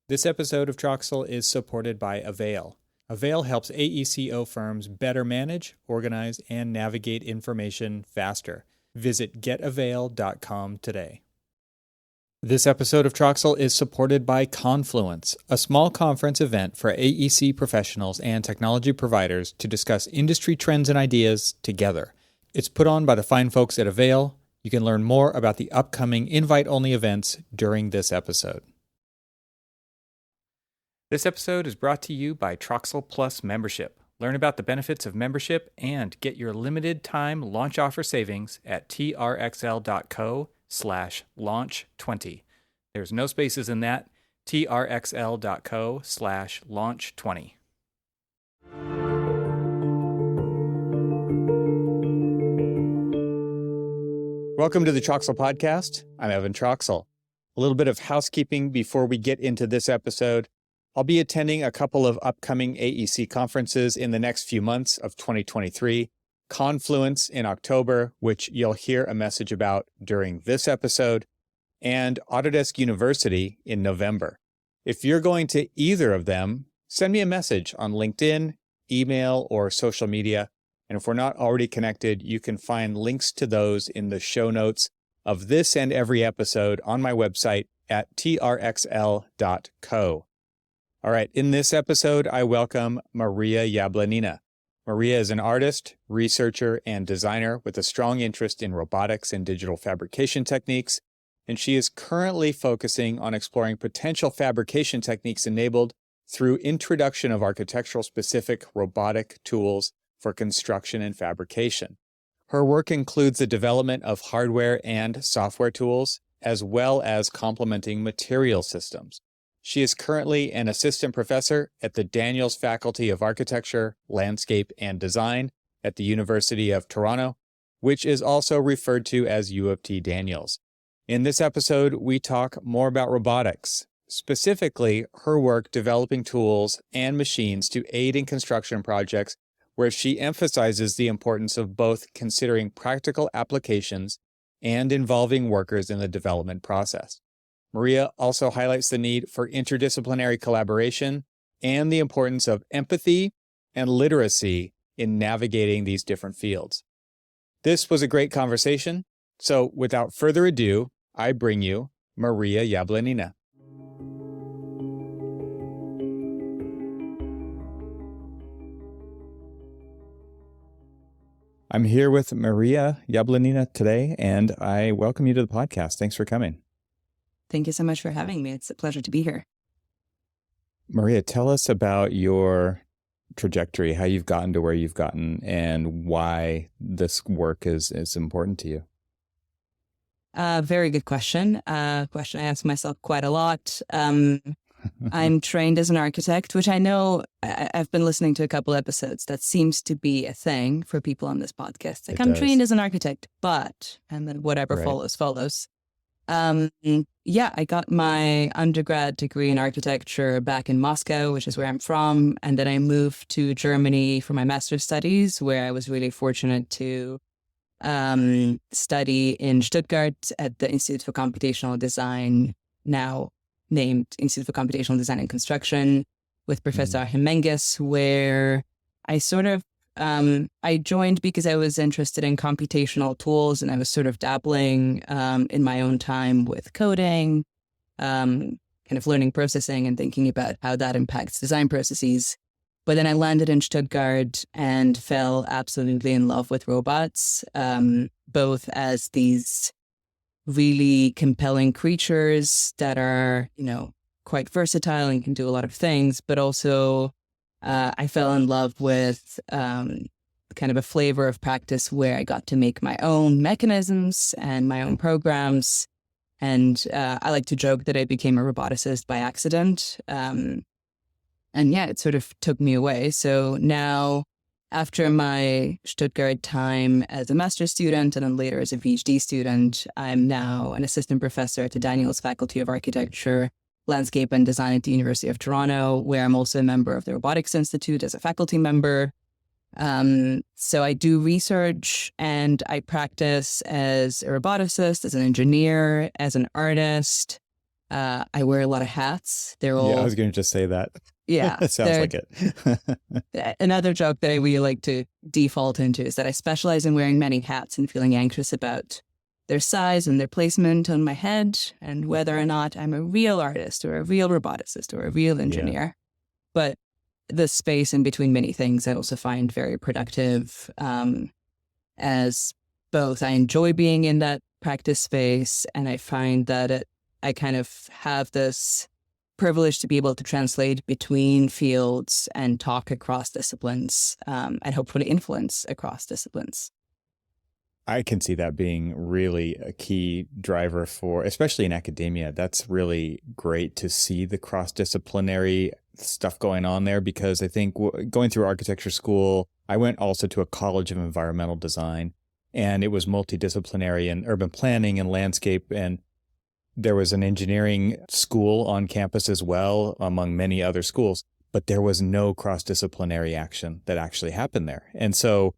This episode of Troxel is supported by Avail. Avail helps AECO firms better manage, organize, and navigate information faster. Visit getavail.com today. This episode of Troxel is supported by Confluence, a small conference event for AEC professionals and technology providers to discuss industry trends and ideas together. It's put on by the fine folks at Avail. You can learn more about the upcoming invite-only events during this episode. This episode is brought to you by Troxel Plus membership. Learn about the benefits of membership and get your limited time launch offer savings at trxl.co/launch20. There's no spaces in that. trxl.co/launch20. Welcome to the Troxel Podcast. I'm Evan Troxel. A little bit of housekeeping before we get into this episode. I'll be attending a couple of upcoming AEC conferences in the next few months of 2023. Confluence in October, which you'll hear a message about during this episode, and Autodesk University in November. If you're going to either of them, send me a message on LinkedIn, email, or social media. And if we're not already connected, you can find links to those in the show notes of this and every episode on my website at trxl.co. All right, in this episode, I welcome Maria Yablonina. Maria is an artist, researcher, and designer with a strong interest in robotics and digital fabrication techniques, and she is currently focusing on exploring potential fabrication techniques enabled through introduction of architectural-specific robotic tools for construction and fabrication. Her work includes the development of hardware and software tools, as well as complementing material systems. She is currently an assistant professor at the Daniels Faculty of Architecture, Landscape, and Design at the University of Toronto, which is also referred to as U of T Daniels. In this episode, we talk more about robotics, specifically her work developing tools and machines to aid in construction projects, where she emphasizes the importance of both considering practical applications and involving workers in the development process. Maria also highlights the need for interdisciplinary collaboration and the importance of empathy and literacy in navigating these different fields. This was a great conversation, so without further ado, I bring you Maria Yablonina. I'm here with Maria Yablonina today, and I welcome you to the podcast. Thanks for coming. Thank you so much for having me. It's a pleasure to be here. Maria, tell us about your trajectory, how you've gotten to where you've gotten, and why this work is important to you. Very good question. Question I ask myself quite a lot. I'm trained as an architect, which I know I've been listening to a couple episodes. That seems to be a thing for people on this podcast. Like, I'm trained as an architect, but, and then whatever follows. I got my undergrad degree in architecture back in Moscow, which is where I'm from. And then I moved to Germany for my master's studies, where I was really fortunate to study in Stuttgart at the Institute for Computational Design, now named Institute for Computational Design and Construction, with Professor Achim Menges, where I sort of I joined because I was interested in computational tools, and I was sort of dabbling in my own time with coding, kind of learning processing and thinking about how that impacts design processes. But then I landed in Stuttgart and fell absolutely in love with robots, both as these really compelling creatures that are, quite versatile and can do a lot of things, but also I fell in love with kind of a flavor of practice where I got to make my own mechanisms and my own programs. And I like to joke that I became a roboticist by accident. It sort of took me away. So now, after my Stuttgart time as a master's student and then later as a PhD student, I'm now an assistant professor at the Daniels Faculty of Architecture, Landscape and Design at the University of Toronto, where I'm also a member of the Robotics Institute as a faculty member. So I do research and I practice as a roboticist, as an engineer, as an artist. I wear a lot of hats. They're Yeah, I all, was going to just say that. yeah. It sounds like it. Another joke that I really like to default into is that I specialize in wearing many hats and feeling anxious about their size and their placement on my head and whether or not I'm a real artist or a real roboticist or a real engineer. But the space in between many things I also find very productive, as both I enjoy being in that practice space and I find that I kind of have this privilege to be able to translate between fields and talk across disciplines, and hopefully influence across disciplines. I can see that being really a key driver for, especially in academia. That's really great to see the cross-disciplinary stuff going on there, because I think going through architecture school, I went also to a college of environmental design, and it was multidisciplinary in urban planning and landscape. And there was an engineering school on campus as well, among many other schools, but there was no cross-disciplinary action that actually happened there. And so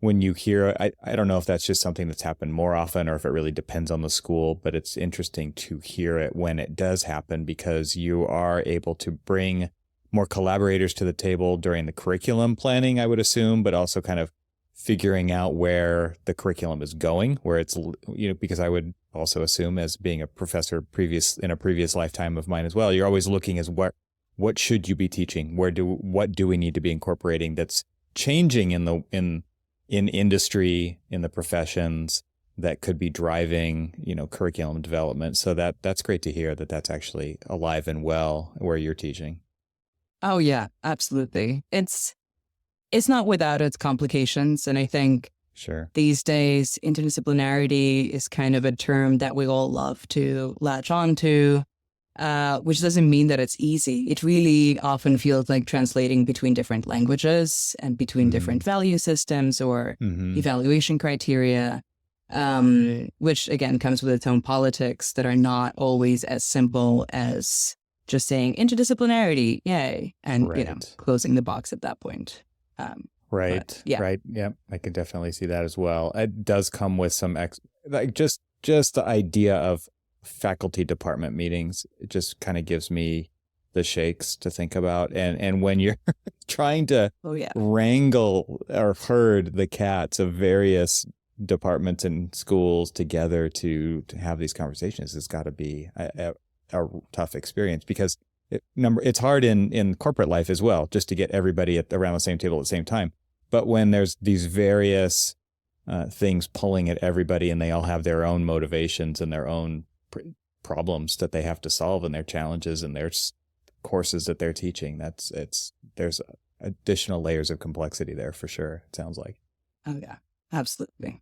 when you hear, I don't know if that's just something that's happened more often or if it really depends on the school, but it's interesting to hear it when it does happen, because you are able to bring more collaborators to the table during the curriculum planning, I would assume, but also kind of figuring out where the curriculum is going, where it's, because I would also assume, as being a professor in a previous lifetime of mine as well, you're always looking as what should you be teaching? What do we need to be incorporating that's changing in industry, in the professions, that could be driving, curriculum development. So that's great to hear that that's actually alive and well where you're teaching. Oh yeah, absolutely. It's not without its complications. And I think Sure. these days, interdisciplinarity is kind of a term that we all love to latch on to, which doesn't mean that it's easy. It really often feels like translating between different languages and between different value systems or evaluation criteria, which again comes with its own politics that are not always as simple as just saying interdisciplinarity, yay, and closing the box at that point. Right. Right. Yeah, I can definitely see that as well. It does come with some just the idea of faculty department meetings. It just kind of gives me the shakes to think about. And when you're trying to wrangle or herd the cats of various departments and schools together to have these conversations, it's got to be a tough experience, because it's hard in corporate life as well, just to get everybody around the same table at the same time. But when there's these various things pulling at everybody, and they all have their own motivations and their own problems that they have to solve, and their challenges and their courses that they're teaching, there's additional layers of complexity there for sure, it sounds like. Oh yeah, absolutely.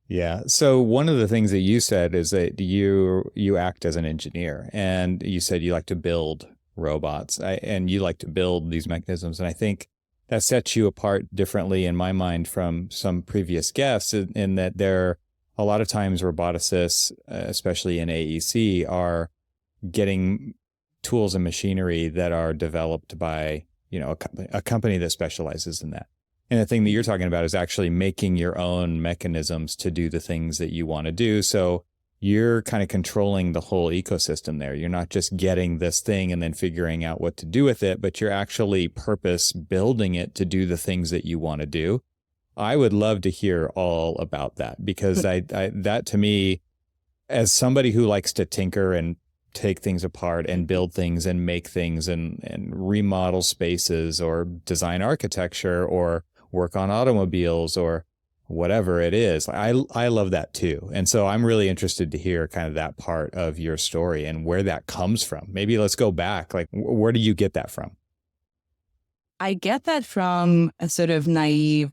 Yeah. So one of the things that you said is that you act as an engineer, and you said you like to build robots, and you like to build these mechanisms. And I think that sets you apart differently in my mind from some previous guests, in that a lot of times roboticists, especially in AEC, are getting tools and machinery that are developed by, a company that specializes in that. And the thing that you're talking about is actually making your own mechanisms to do the things that you want to do. So you're kind of controlling the whole ecosystem there. You're not just getting this thing and then figuring out what to do with it, but you're actually purpose building it to do the things that you want to do. I would love to hear all about that, because that to me, as somebody who likes to tinker and take things apart and build things and make things and remodel spaces or design architecture or work on automobiles or whatever it is, I love that too. And so I'm really interested to hear kind of that part of your story and where that comes from. Maybe let's go back. Like, where do you get that from? I get that from a sort of naive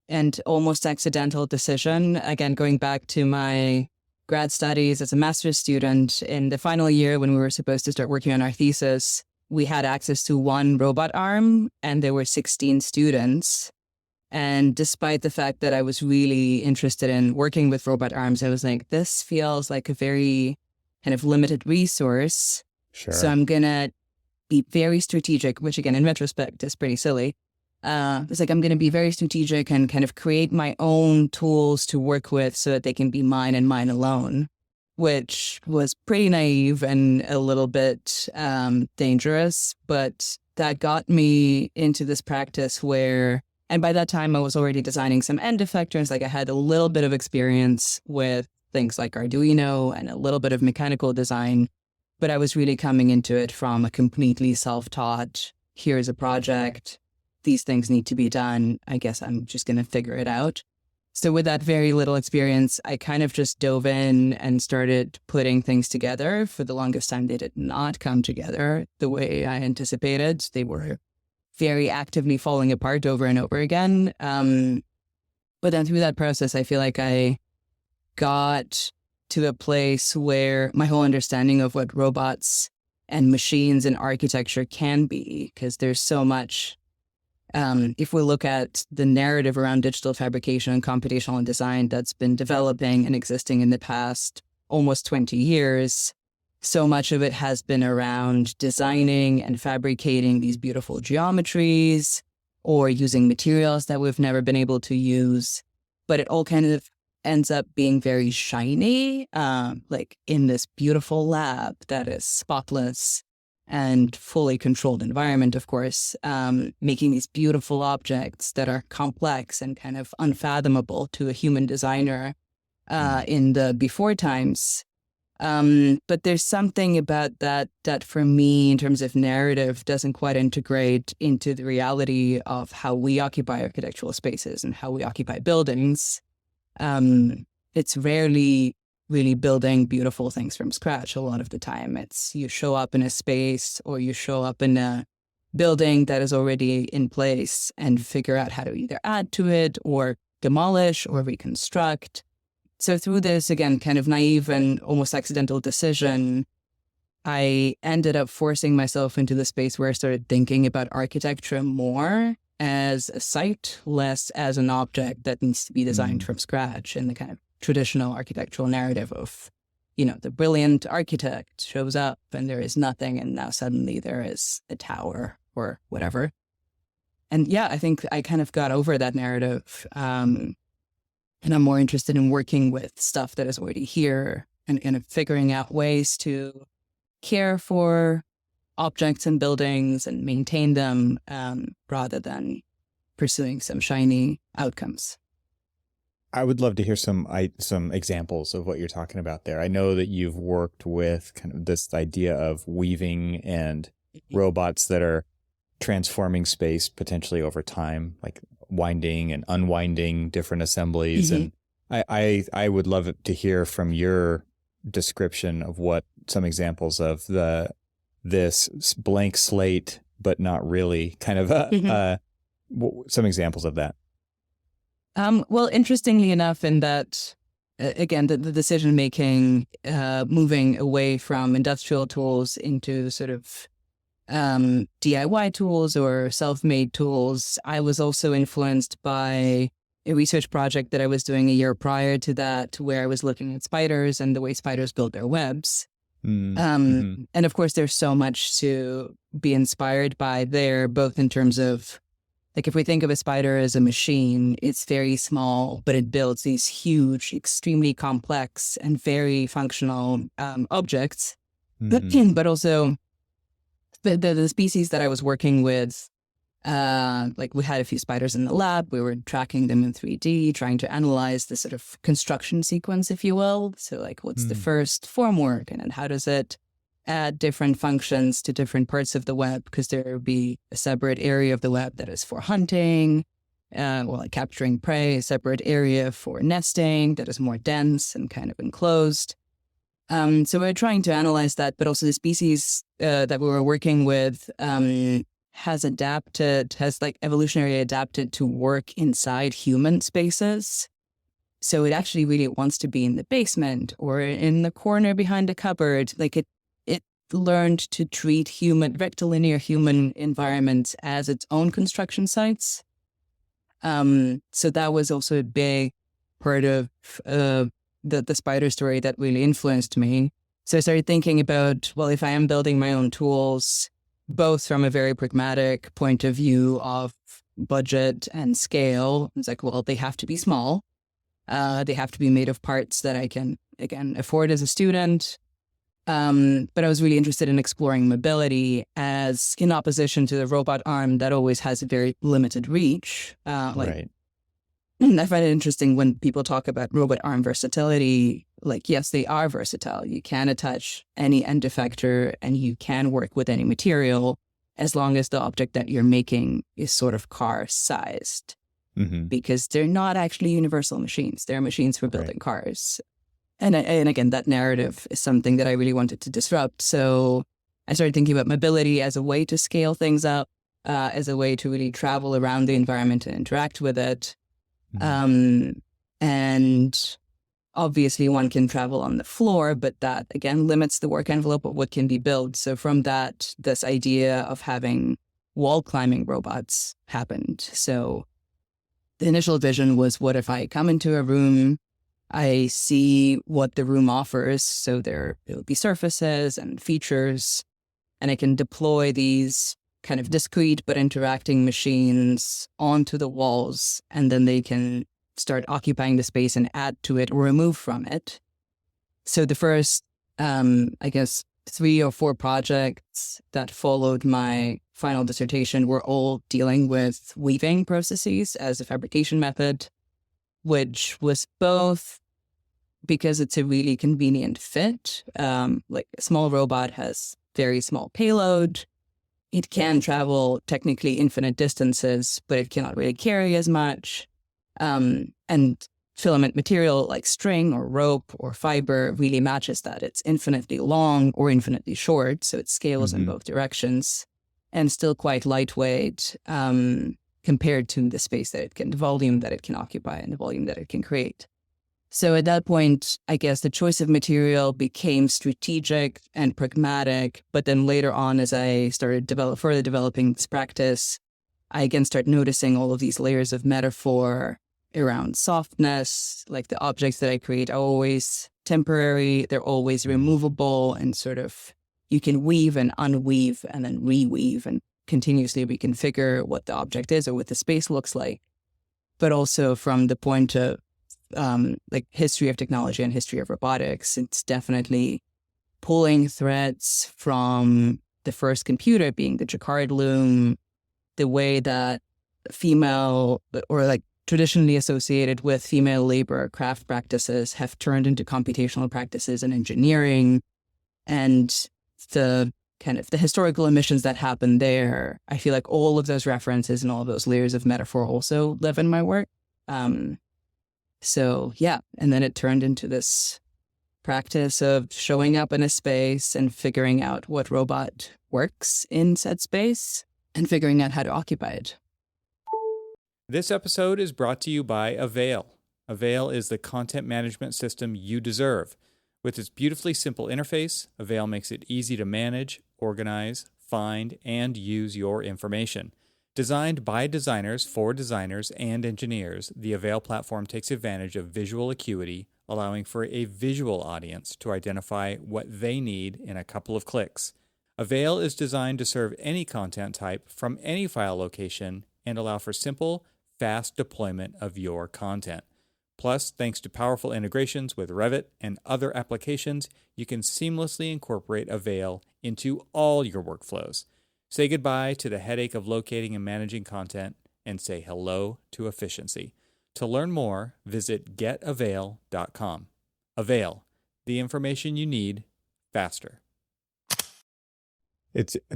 and almost accidental decision. Again, going back to my grad studies as a master's student, in the final year when we were supposed to start working on our thesis, we had access to one robot arm and there were 16 students. And despite the fact that I was really interested in working with robot arms, I was like, this feels like a very kind of limited resource. Sure. So I'm going to be very strategic, which again, in retrospect, is pretty silly. It's like, I'm going to be very strategic and kind of create my own tools to work with so that they can be mine and mine alone. which was pretty naive and a little bit dangerous. But that got me into this practice where, and by that time I was already designing some end effectors. Like I had a little bit of experience with things like Arduino and a little bit of mechanical design, but I was really coming into it from a completely self-taught, here's a project, these things need to be done, I guess I'm just going to figure it out. So with that very little experience, I kind of just dove in and started putting things together. For the longest time, they did not come together the way I anticipated. They were very actively falling apart over and over again. But then through that process, I feel like I got to a place where my whole understanding of what robots and machines and architecture can be, because there's so much. If we look at the narrative around digital fabrication and computational design that's been developing and existing in the past almost 20 years, so much of it has been around designing and fabricating these beautiful geometries or using materials that we've never been able to use. But it all kind of ends up being very shiny, like in this beautiful lab that is spotless and fully controlled environment, of course, making these beautiful objects that are complex and kind of unfathomable to a human designer in the before times. But there's something about that for me, in terms of narrative, doesn't quite integrate into the reality of how we occupy architectural spaces and how we occupy buildings. It's rarely really building beautiful things from scratch. A lot of the time it's you show up in a space or you show up in a building that is already in place and figure out how to either add to it or demolish or reconstruct. So through this, again, kind of naive and almost accidental decision, I ended up forcing myself into the space where I started thinking about architecture more as a site, less as an object that needs to be designed from scratch in the kind of traditional architectural narrative of, the brilliant architect shows up and there is nothing, and now suddenly there is a tower or whatever. And yeah, I think I kind of got over that narrative. And I'm more interested in working with stuff that is already here and kind of figuring out ways to care for objects and buildings and maintain them rather than pursuing some shiny outcomes. I would love to hear some examples of what you're talking about there. I know that you've worked with kind of this idea of weaving and robots that are transforming space potentially over time, like winding and unwinding different assemblies. And I would love to hear from your description of what some examples of this blank slate, but not really kind of some examples of that. Well, interestingly enough, in that, again, the decision-making, moving away from industrial tools into sort of DIY tools or self-made tools, I was also influenced by a research project that I was doing a year prior to that, where I was looking at spiders and the way spiders build their webs. And of course, there's so much to be inspired by there, both in terms of, like, if we think of a spider as a machine, it's very small, but it builds these huge, extremely complex and very functional objects. But also the species that I was working with, like we had a few spiders in the lab. We were tracking them in 3D, trying to analyze the sort of construction sequence, if you will. So like, what's the first formwork, and then how does it add different functions to different parts of the web, because there will be a separate area of the web that is for hunting, like capturing prey, a separate area for nesting that is more dense and kind of enclosed. So we're trying to analyze that, but also the species that we were working with has like evolutionarily adapted to work inside human spaces. So it actually really wants to be in the basement or in the corner behind a cupboard. Like it learned to treat rectilinear human environments as its own construction sites. So that was also a big part of the spider story that really influenced me. So I started thinking about, well, if I am building my own tools, both from a very pragmatic point of view of budget and scale, it's like, well, they have to be small. They have to be made of parts that I can, again, afford as a student. But I was really interested in exploring mobility as in opposition to the robot arm that always has a very limited reach. Right. I find it interesting when people talk about robot arm versatility. Like, yes, they are versatile. You can attach any end effector and you can work with any material as long as the object that you're making is sort of car sized, because they're not actually universal machines. They're machines for building cars. And again, that narrative is something that I really wanted to disrupt. So I started thinking about mobility as a way to scale things up, as a way to really travel around the environment and interact with it. And obviously one can travel on the floor, but that again limits the work envelope of what can be built. So from that, this idea of having wall climbing robots happened. So the initial vision was, what if I come into a room, I see what the room offers. So there will be surfaces and features, and I can deploy these kind of discrete but interacting machines onto the walls, and then they can start occupying the space and add to it or remove from it. So the first, I guess, 3 or 4 projects that followed my final dissertation were all dealing with weaving processes as a fabrication method, which was both because it's a really convenient fit. Like a small robot has very small payload. It can travel technically infinite distances, but it cannot really carry as much. And filament material like string or rope or fiber really matches that. It's infinitely long or infinitely short, so it scales in both directions, and still quite lightweight compared to the space that it can, the volume that it can occupy and the volume that it can create. So at that point, I guess the choice of material became strategic and pragmatic. But then later on, as I started further developing this practice, I again start noticing all of these layers of metaphor around softness. Like the objects that I create are always temporary, they're always removable, and sort of you can weave and unweave and then reweave and continuously reconfigure what the object is or what the space looks like. But also from the point of like history of technology and history of robotics, it's definitely pulling threads from the first computer being the Jacquard loom, the way that female or like traditionally associated with female labor craft practices have turned into computational practices in engineering, and the kind of the historical emissions that happened there. I feel like all of those references and all of those layers of metaphor also live in my work. So yeah, and then it turned into this practice of showing up in a space and figuring out what robot works in said space and figuring out how to occupy it. This episode is brought to you by Avail. Avail is the content management system you deserve. With its beautifully simple interface, Avail makes it easy to manage, organize, find, and use your information. Designed by designers for designers and engineers, the Avail platform takes advantage of visual acuity, allowing for a visual audience to identify what they need in a couple of clicks. Avail is designed to serve any content type from any file location and allow for simple, fast deployment of your content. Plus, thanks to powerful integrations with Revit and other applications, you can seamlessly incorporate Avail into all your workflows. Say goodbye to the headache of locating and managing content and say hello to efficiency. To learn more, visit getavail.com. Avail, the information you need faster.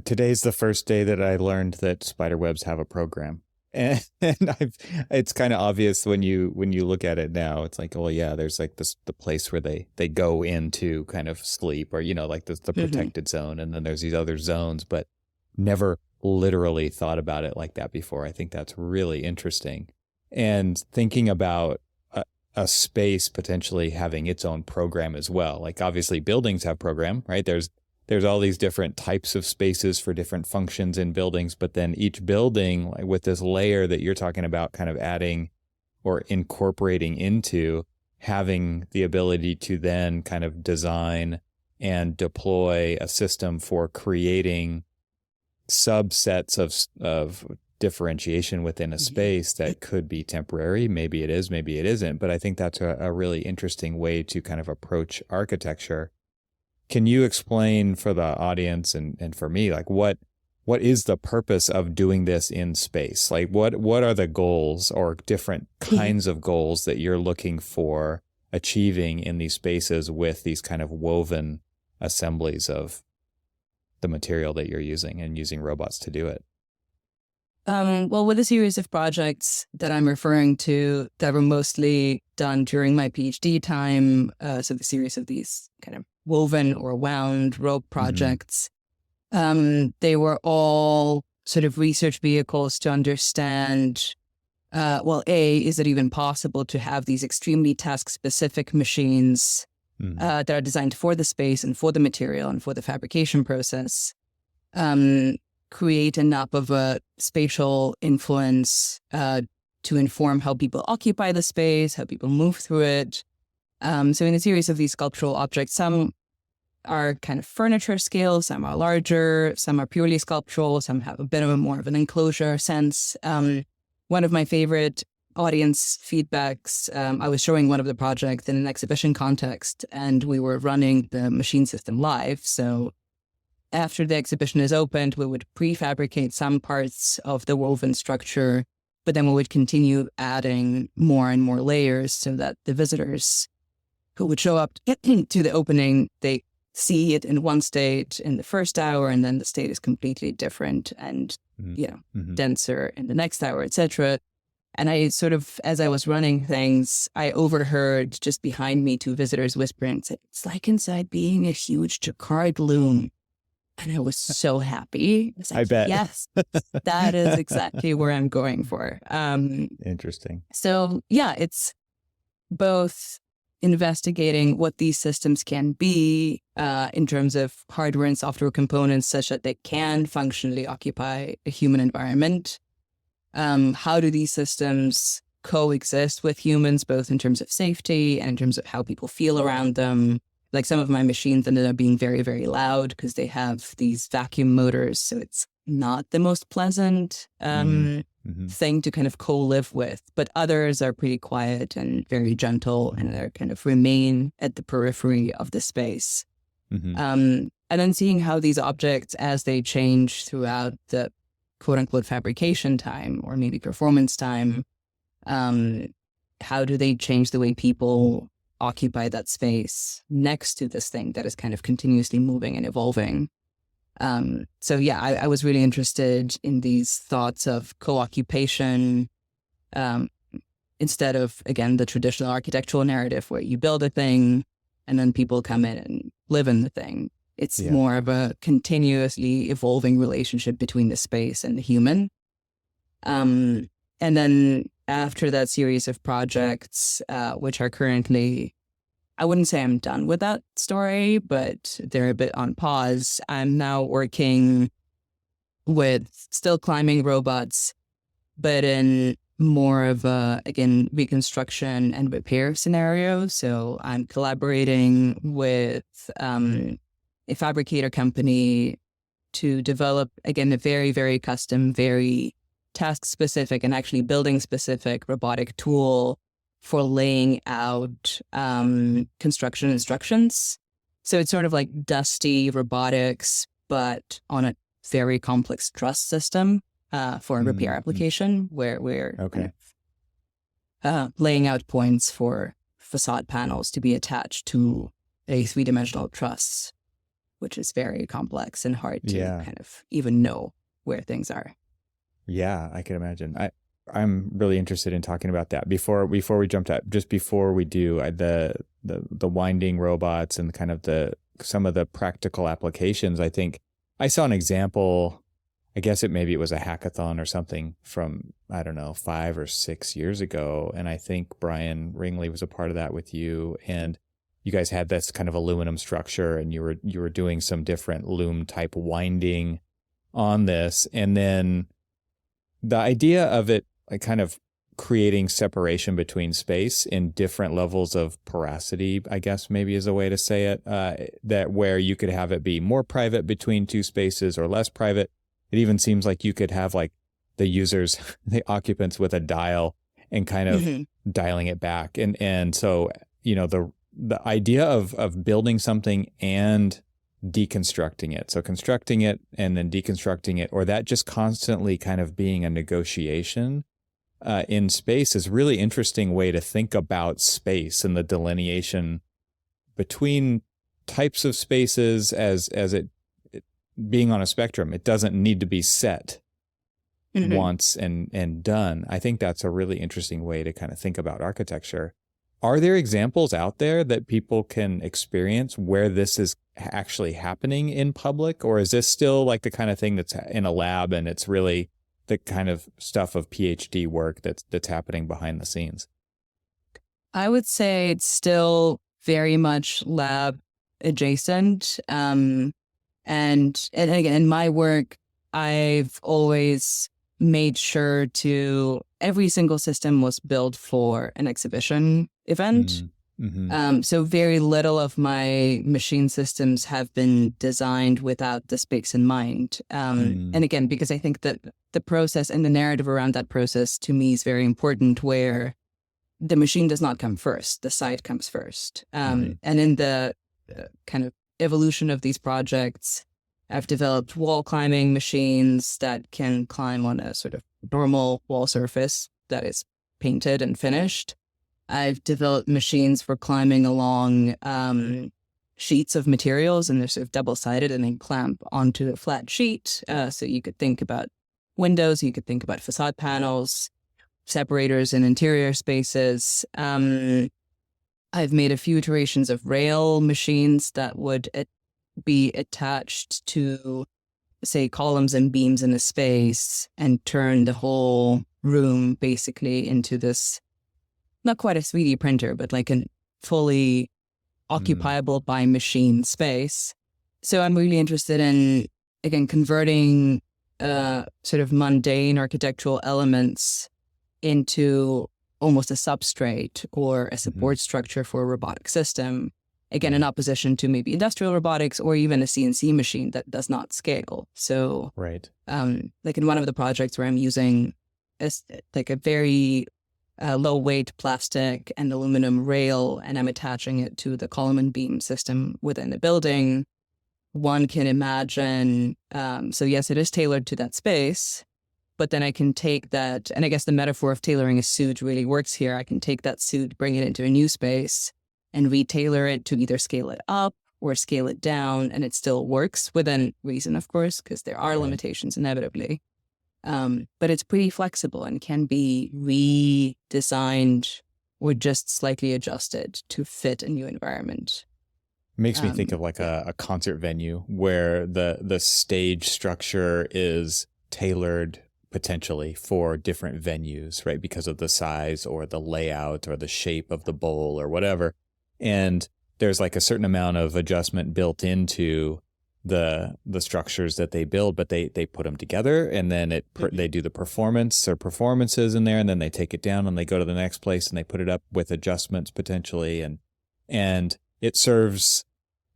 Today's the first day that I learned that spiderwebs have a program. And it's kind of obvious when you look at it now. It's like, well, yeah, there's like the place where they go into kind of sleep, or like the protected zone, and then there's these other zones, but never literally thought about it like that before. I think that's really interesting. And thinking about a space potentially having its own program as well. Like obviously buildings have program, right? There's all these different types of spaces for different functions in buildings, but then each building with this layer that you're talking about kind of adding or incorporating into, having the ability to then kind of design and deploy a system for creating subsets of differentiation within a space that could be temporary. Maybe it is, maybe it isn't. But I think that's a really interesting way to kind of approach architecture. Can you explain for the audience and for me, like what is the purpose of doing this in space? Like what are the goals or different kinds of goals that you're looking for achieving in these spaces with these kind of woven assemblies of the material that you're using and using robots to do it? Well, with a series of projects that I'm referring to that were mostly done during my PhD time, so the series of these kind of woven or wound rope projects, they were all sort of research vehicles to understand, well, A, is it even possible to have these extremely task-specific machines that are designed for the space and for the material and for the fabrication process, create enough of a spatial influence to inform how people occupy the space, how people move through it. So in a series of these sculptural objects, some are kind of furniture scale, some are larger, some are purely sculptural, some have a bit of a more of an enclosure sense. One of my favorite audience feedbacks, I was showing one of the projects in an exhibition context, and we were running the machine system live. So after the exhibition is opened, we would prefabricate some parts of the woven structure, but then we would continue adding more and more layers so that the visitors who would show up to the opening, they see it in one state in the first hour, and then the state is completely different and, denser in the next hour, etc. And I sort of, as I was running things, I overheard just behind me 2 visitors whispering, "It's like inside being a huge jacquard loom." And I was so happy. I was like, I bet. Yes, that is exactly where I'm going for. Interesting. So yeah, it's both investigating what these systems can be in terms of hardware and software components such that they can functionally occupy a human environment. How do these systems coexist with humans, both in terms of safety and in terms of how people feel around them? Like some of my machines ended up being very, very loud because they have these vacuum motors. So it's not the most pleasant thing to kind of co-live with. But others are pretty quiet and very gentle, and they kind of remain at the periphery of the space. And then seeing how these objects, as they change throughout the quote unquote fabrication time or maybe performance time, how do they change the way people occupy that space next to this thing that is kind of continuously moving and evolving. So yeah, I was really interested in these thoughts of co-occupation instead of, again, the traditional architectural narrative where you build a thing and then people come in and live in the thing. It's more of a continuously evolving relationship between the space and the human. And then after that series of projects, which are currently, I wouldn't say I'm done with that story, but they're a bit on pause. I'm now working with still climbing robots, but in more of a, again, reconstruction and repair scenario. So I'm collaborating with a fabricator company to develop, again, a very, very custom, very task-specific and actually building-specific robotic tool for laying out construction instructions. So it's sort of like dusty robotics, but on a very complex truss system for a repair application where we're kind of, laying out points for facade panels to be attached to a 3-dimensional truss, which is very complex and hard to kind of even know where things are. Yeah, I can imagine. I'm really interested in talking about that. Before we jump to, just before we do, the winding robots and kind of some of the practical applications. I think I saw an example. I guess maybe it was a hackathon or something from, I don't know, 5 or 6 years ago, and I think Brian Ringley was a part of that with you, and you guys had this kind of aluminum structure, and you were doing some different loom type winding on this, and then the idea of it, like kind of creating separation between space in different levels of porosity, I guess maybe is a way to say it, that where you could have it be more private between 2 spaces or less private. It even seems like you could have like the users, the occupants with a dial and kind of dialing it back. And so, the idea of building something and deconstructing it. So constructing it and then deconstructing it, or that just constantly kind of being a negotiation in space is really interesting way to think about space and the delineation between types of spaces as it being on a spectrum. It doesn't need to be set once and done. I think that's a really interesting way to kind of think about architecture. Are there examples out there that people can experience where this is actually happening in public? Or is this still like the kind of thing that's in a lab and it's really the kind of stuff of PhD work that's happening behind the scenes? I would say it's still very much lab adjacent. And again, in my work, I've always made sure every single system was built for an exhibition event. So very little of my machine systems have been designed without the space in mind. And again, because I think that the process and the narrative around that process to me is very important, where the machine does not come first, the site comes first. And in the kind of evolution of these projects, I've developed wall climbing machines that can climb on a sort of normal wall surface that is painted and finished. I've developed machines for climbing along sheets of materials, and they're sort of double-sided and then clamp onto a flat sheet. So you could think about windows, you could think about facade panels, separators in interior spaces. I've made a few iterations of rail machines that would be attached to, say, columns and beams in a space and turn the whole room basically into this, not quite a 3D printer, but like a fully occupiable by machine space. So I'm really interested in, again, converting sort of mundane architectural elements into almost a substrate or a support structure for a robotic system. Again, in opposition to maybe industrial robotics or even a CNC machine that does not scale. So, like in one of the projects where I'm using a very low weight plastic and aluminum rail, and I'm attaching it to the column and beam system within the building, one can imagine, so yes, it is tailored to that space, but then I can take that, and I guess the metaphor of tailoring a suit really works here. I can take that suit, bring it into a new space, and retailor it to either scale it up or scale it down, and it still works within reason, of course, because there are limitations inevitably. But it's pretty flexible and can be redesigned or just slightly adjusted to fit a new environment. Makes me think of like a concert venue where the stage structure is tailored potentially for different venues, right? Because of the size or the layout or the shape of the bowl or whatever. And there's like a certain amount of adjustment built into the structures that they build, but they put them together, and then they do the performances in there, and then they take it down and they go to the next place and they put it up with adjustments potentially, and it serves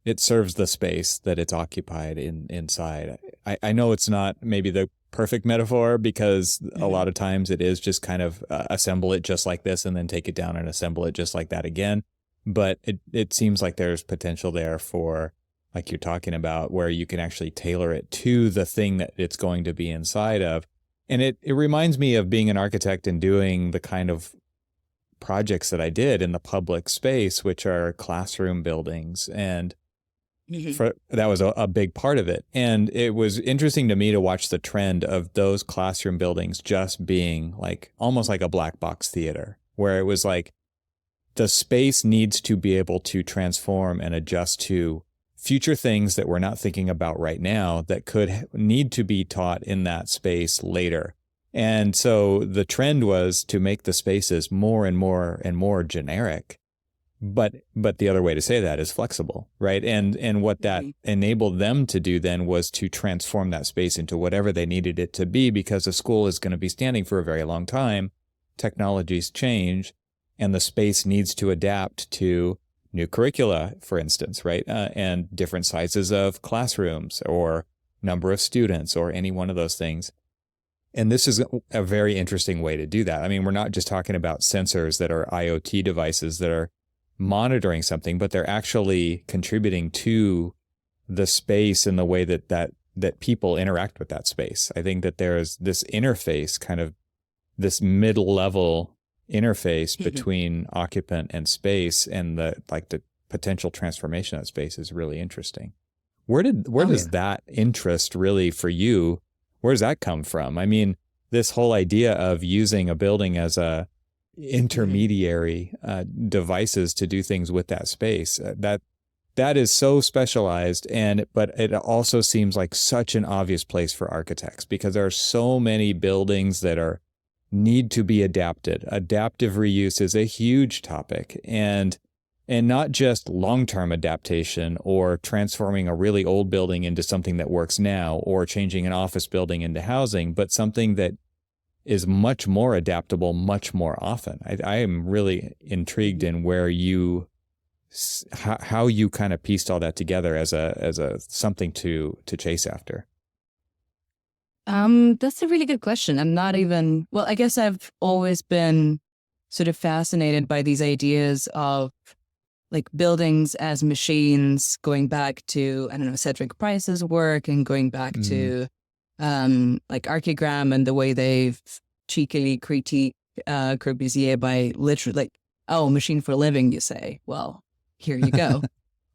the space that it's occupied inside. I know it's not maybe the perfect metaphor, because a lot of times it is just kind of assemble it just like this and then take it down and assemble it just like that again. But it seems like there's potential there for, like you're talking about, where you can actually tailor it to the thing that it's going to be inside of. And it reminds me of being an architect and doing the kind of projects that I did in the public space, which are classroom buildings. And that was a big part of it. And it was interesting to me to watch the trend of those classroom buildings just being like almost like a black box theater, where it was like the space needs to be able to transform and adjust to future things that we're not thinking about right now that could need to be taught in that space later. And so the trend was to make the spaces more and more and more generic. But the other way to say that is flexible, right? And what that enabled them to do then was to transform that space into whatever they needed it to be, because the school is going to be standing for a very long time. Technologies change, and the space needs to adapt to new curricula, for instance, right? And different sizes of classrooms or number of students or any one of those things. And this is a very interesting way to do that. I mean, we're not just talking about sensors that are IoT devices that are monitoring something, but they're actually contributing to the space and the way that people interact with that space. I think that there's this interface, kind of this mid-level interface between occupant and space, and the potential transformation of that space is really interesting. Where does that interest really, for you, where does that come from? I mean, this whole idea of using a building as a intermediary devices to do things with that space, that is so specialized, but it also seems like such an obvious place for architects, because there are so many buildings that need to be adapted. Adaptive reuse is a huge topic, and not just long-term adaptation or transforming a really old building into something that works now, or changing an office building into housing, but something that is much more adaptable much more often. I am really intrigued in how you kind of pieced all that together as a something to chase after. That's a really good question. I guess I've always been sort of fascinated by these ideas of like buildings as machines, going back to, I don't know, Cedric Price's work, and going back to like Archigram and the way they've cheekily critiqued Corbusier by literally like, oh, machine for living, you say. Well, here you go.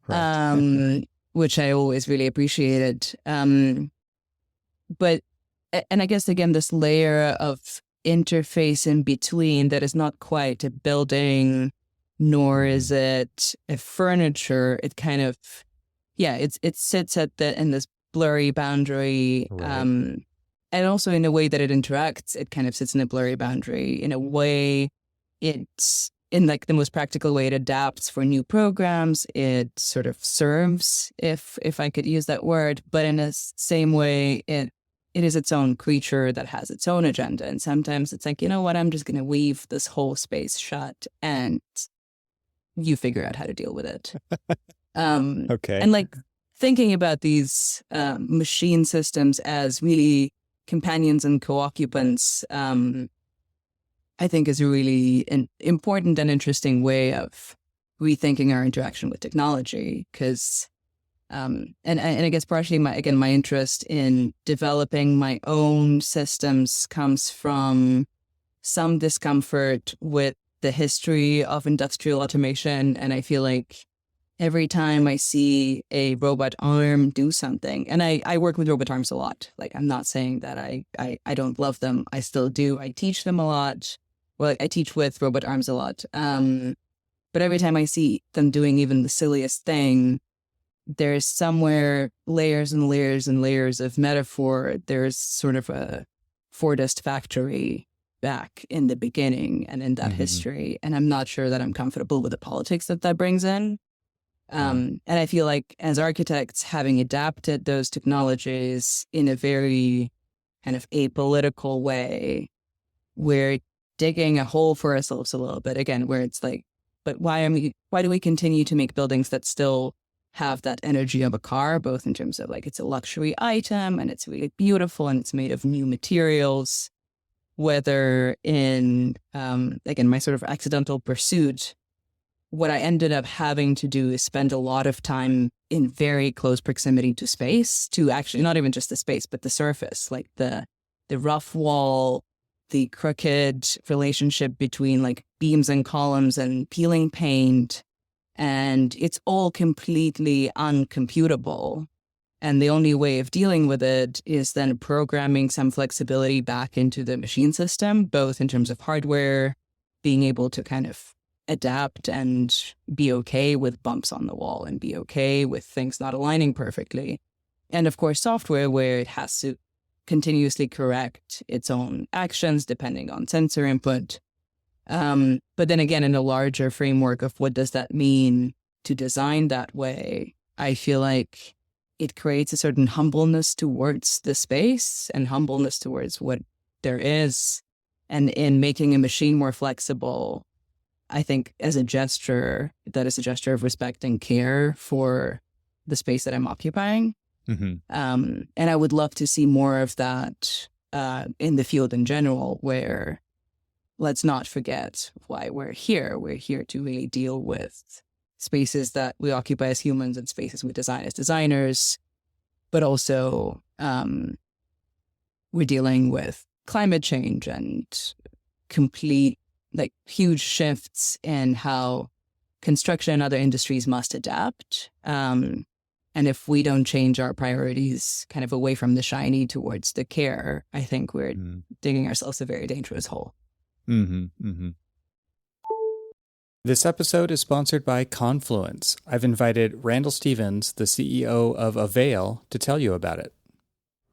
Right. Which I always really appreciated. But I guess, again, this layer of interface in between that is not quite a building, nor is it a furniture. It kind of, it sits in this blurry boundary. Right. And also in a way that it interacts, it kind of sits in a blurry boundary. In a way, it's in like the most practical way, it adapts for new programs. It sort of serves, if I could use that word, but in the same way, it is its own creature that has its own agenda. And sometimes it's like, you know what, I'm just going to weave this whole space shut and you figure out how to deal with it. Okay. And like thinking about these machine systems as really companions and co-occupants, I think is a really important and interesting way of rethinking our interaction with technology. Because, and I guess partially my interest in developing my own systems comes from some discomfort with the history of industrial automation. And I feel like every time I see a robot arm do something, and I work with robot arms a lot. Like, I'm not saying that I don't love them. I still do. I teach them a lot. Well, I teach with robot arms a lot. But every time I see them doing even the silliest thing, there's somewhere layers and layers and layers of metaphor. There's sort of a Fordist factory back in the beginning and in that history. And I'm not sure that I'm comfortable with the politics that brings in. And I feel like as architects, having adapted those technologies in a very kind of apolitical way, we're digging a hole for ourselves a little bit, again, where it's like, but why do we continue to make buildings that still have that energy of a car, both in terms of like it's a luxury item and it's really beautiful and it's made of new materials, whether in, again, my sort of accidental pursuit, what I ended up having to do is spend a lot of time in very close proximity to space, to actually not even just the space, but the surface, like the rough wall, the crooked relationship between like beams and columns and peeling paint. And it's all completely uncomputable. And the only way of dealing with it is then programming some flexibility back into the machine system, both in terms of hardware, being able to kind of adapt and be okay with bumps on the wall and be okay with things not aligning perfectly. And of course, software where it has to continuously correct its own actions depending on sensor input. But then again, in a larger framework of what does that mean to design that way, I feel like it creates a certain humbleness towards the space and humbleness towards what there is. And in making a machine more flexible, I think as a gesture, that is a gesture of respect and care for the space that I'm occupying. And I would love to see more of that in the field in general, where let's not forget why we're here. We're here to really deal with spaces that we occupy as humans and spaces we design as designers, but also we're dealing with climate change and complete, like, huge shifts in how construction and other industries must adapt. And if we don't change our priorities kind of away from the shiny towards the care, I think we're digging ourselves a very dangerous hole. Mm-hmm, mm-hmm. This episode is sponsored by Confluence. I've invited Randall Stevens, the CEO of Avail, to tell you about it.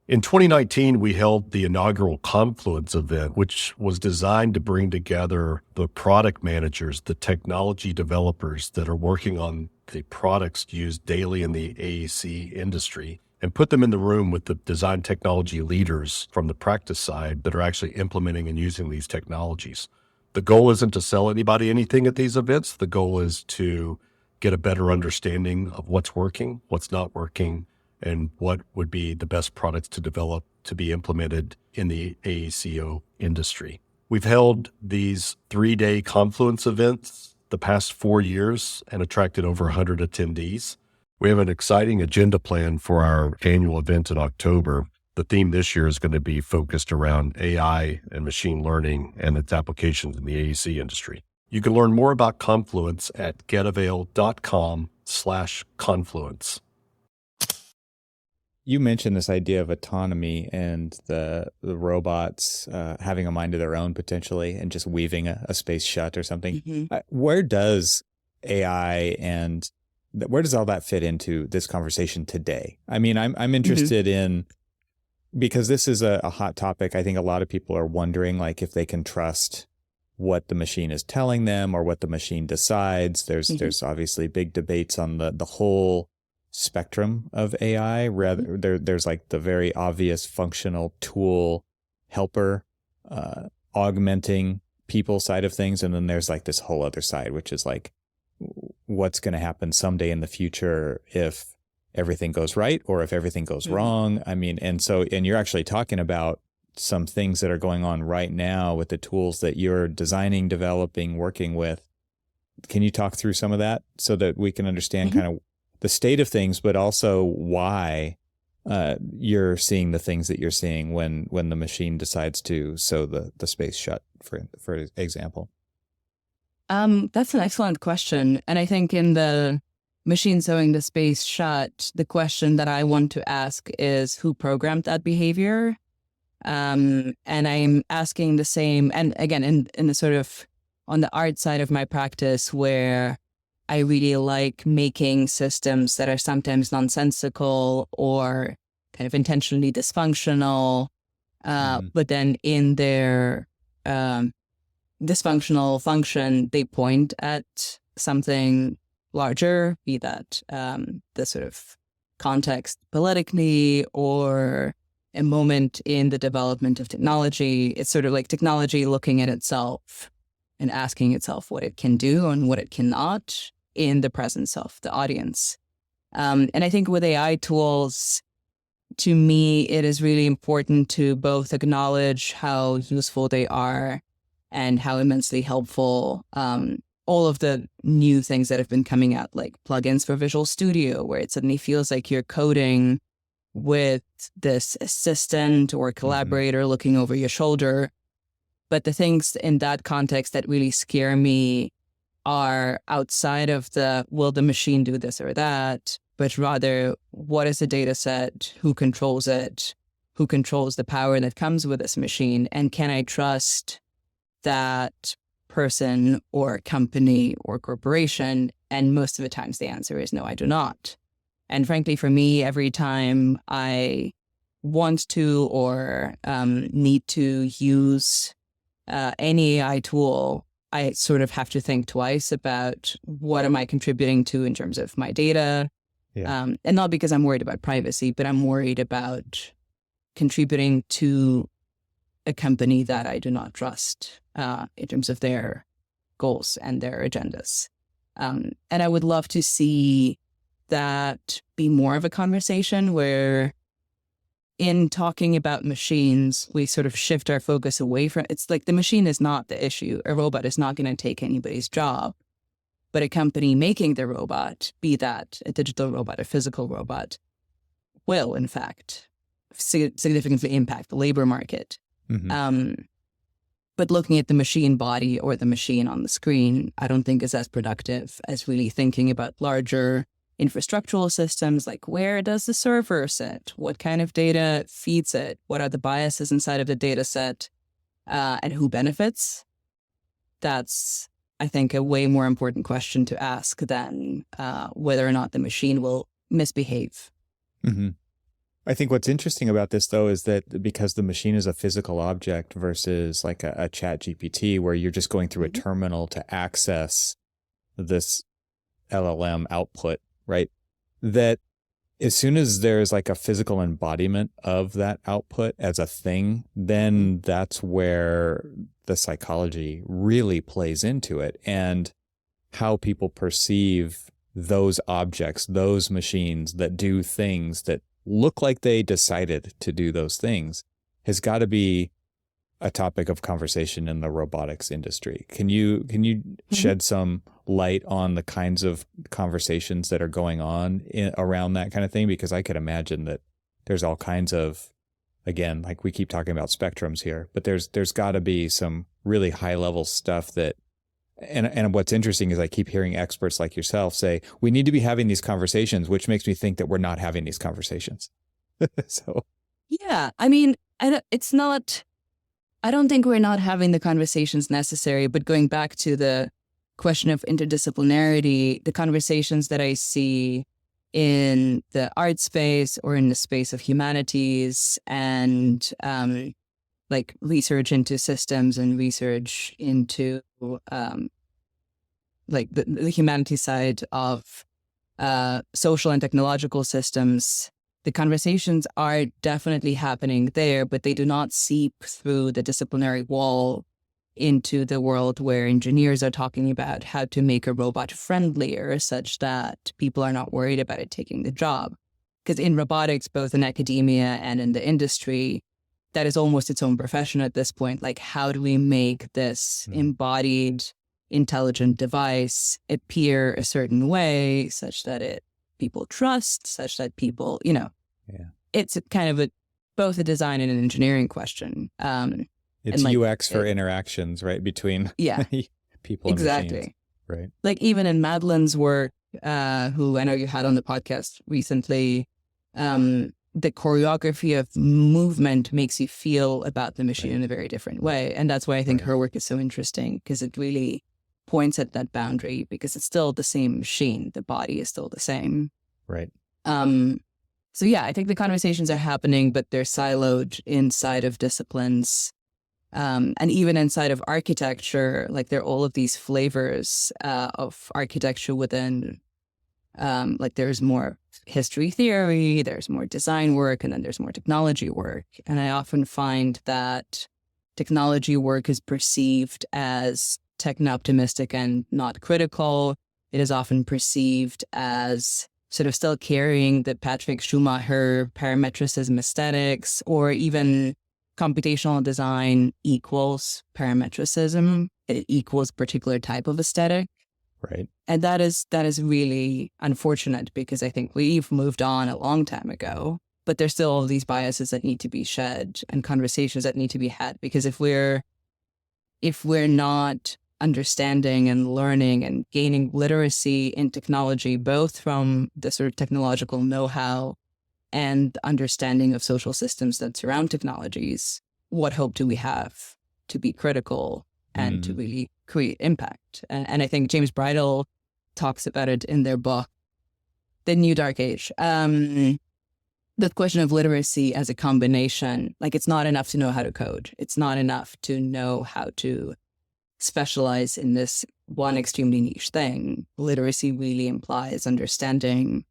In 2019, we held the inaugural Confluence event, which was designed to bring together the product managers, the technology developers that are working on the products used daily in the AEC industry, and put them in the room with the design technology leaders from the practice side that are actually implementing and using these technologies. The goal isn't to sell anybody anything at these events. The goal is to get a better understanding of what's working, what's not working, and what would be the best products to develop to be implemented in the AECO industry. We've held these 3-day Confluence events the past 4 years and attracted over 100 attendees. We have an exciting agenda plan for our annual event in October. The theme this year is going to be focused around AI and machine learning and its applications in the AEC industry. You can learn more about Confluence at getavail.com/confluence. You mentioned this idea of autonomy and the robots having a mind of their own potentially and just weaving a space shut or something. Mm-hmm. Where does AI and where does all that fit into this conversation today? I mean, I'm interested in, because this is a hot topic. I think a lot of people are wondering, like, if they can trust what the machine is telling them or what the machine decides. There's obviously big debates on the whole spectrum of AI. Rather, there's like the very obvious functional tool helper augmenting people side of things, and then there's like this whole other side, which is like what's going to happen someday in the future if everything goes right or if everything goes wrong. I mean, and you're actually talking about some things that are going on right now with the tools that you're designing, developing, working with. Can you talk through some of that so that we can understand kind of the state of things, but also why you're seeing the things that you're seeing when the machine decides to sew the space shut, for example? That's an excellent question. And I think in the machine sewing the space shut, the question that I want to ask is who programmed that behavior? And I'm asking the same, and again, in the sort of on the art side of my practice, where I really like making systems that are sometimes nonsensical or kind of intentionally dysfunctional, but then in their dysfunctional function, they point at something larger, be that the sort of context politically or a moment in the development of technology. It's sort of like technology looking at itself and asking itself what it can do and what it cannot in the presence of the audience. And I think with AI tools, to me, it is really important to both acknowledge how useful they are and how immensely helpful all of the new things that have been coming out, like plugins for Visual Studio, where it suddenly feels like you're coding with this assistant or collaborator looking over your shoulder. But the things in that context that really scare me are outside of the, will the machine do this or that, but rather, what is the data set? Who controls it? Who controls the power that comes with this machine? And can I trust that person or company or corporation? And most of the times the answer is no, I do not. And frankly, for me, every time I want to or need to use any AI tool, I sort of have to think twice about what am I contributing to in terms of my data. Yeah. And not because I'm worried about privacy, but I'm worried about contributing to a company that I do not trust in terms of their goals and their agendas. And I would love to see that be more of a conversation where in talking about machines, we sort of shift our focus away from, it's like the machine is not the issue. A robot is not going to take anybody's job. But a company making the robot, be that a digital robot, a physical robot, will, in fact, significantly impact the labor market. But looking at the machine body or the machine on the screen, I don't think is as productive as really thinking about larger infrastructural systems, like where does the server sit? What kind of data feeds it? What are the biases inside of the data set? And who benefits? That's, I think, a way more important question to ask than whether or not the machine will misbehave. I think what's interesting about this, though, is that because the machine is a physical object versus like a chat GPT, where you're just going through a terminal to access this LLM output, right? That as soon as there's like a physical embodiment of that output as a thing, then that's where the psychology really plays into it, and how people perceive those objects, those machines that do things that look like they decided to do those things has got to be a topic of conversation in the robotics industry. Can you shed some light on the kinds of conversations that are going on around that kind of thing? Because I could imagine that there's all kinds of, again, like we keep talking about spectrums here, but there's got to be some really high level stuff that, and what's interesting is I keep hearing experts like yourself say, we need to be having these conversations, which makes me think that we're not having these conversations. So, yeah, I mean, I don't think we're not having the conversations necessary, but going back to the question of interdisciplinarity, the conversations that I see in the art space or in the space of humanities and like research into systems and research into like the humanities side of social and technological systems, the conversations are definitely happening there, but they do not seep through the disciplinary wall into the world where engineers are talking about how to make a robot friendlier such that people are not worried about it taking the job. Because in robotics, both in academia and in the industry, that is almost its own profession at this point. Like, how do we make this embodied, intelligent device appear a certain way such that people trust, such that people, it's kind of both a design and an engineering question. It's like, UX for interactions, right? Between people and machines. Right. Like even in Madeline's work, who I know you had on the podcast recently, the choreography of movement makes you feel about the machine in a very different way. And that's why I think her work is so interesting, because it really points at that boundary, because it's still the same machine. The body is still the same. Right. So yeah, I think the conversations are happening, but they're siloed inside of disciplines. And even inside of architecture, like there are all of these flavors of architecture within, like there's more history theory, there's more design work, and then there's more technology work. And I often find that technology work is perceived as techno-optimistic and not critical. It is often perceived as sort of still carrying the Patrick Schumacher parametricism aesthetics, or even computational design equals parametricism. It equals particular type of aesthetic. Right. And that is really unfortunate, because I think we've moved on a long time ago, but there's still all these biases that need to be shed and conversations that need to be had. Because if we're not understanding and learning and gaining literacy in technology, both from the sort of technological know-how and understanding of social systems that surround technologies, what hope do we have to be critical and to really create impact? And I think James Bridle talks about it in their book, The New Dark Age. The question of literacy as a combination, like it's not enough to know how to code. It's not enough to know how to specialize in this one extremely niche thing. Literacy really implies understanding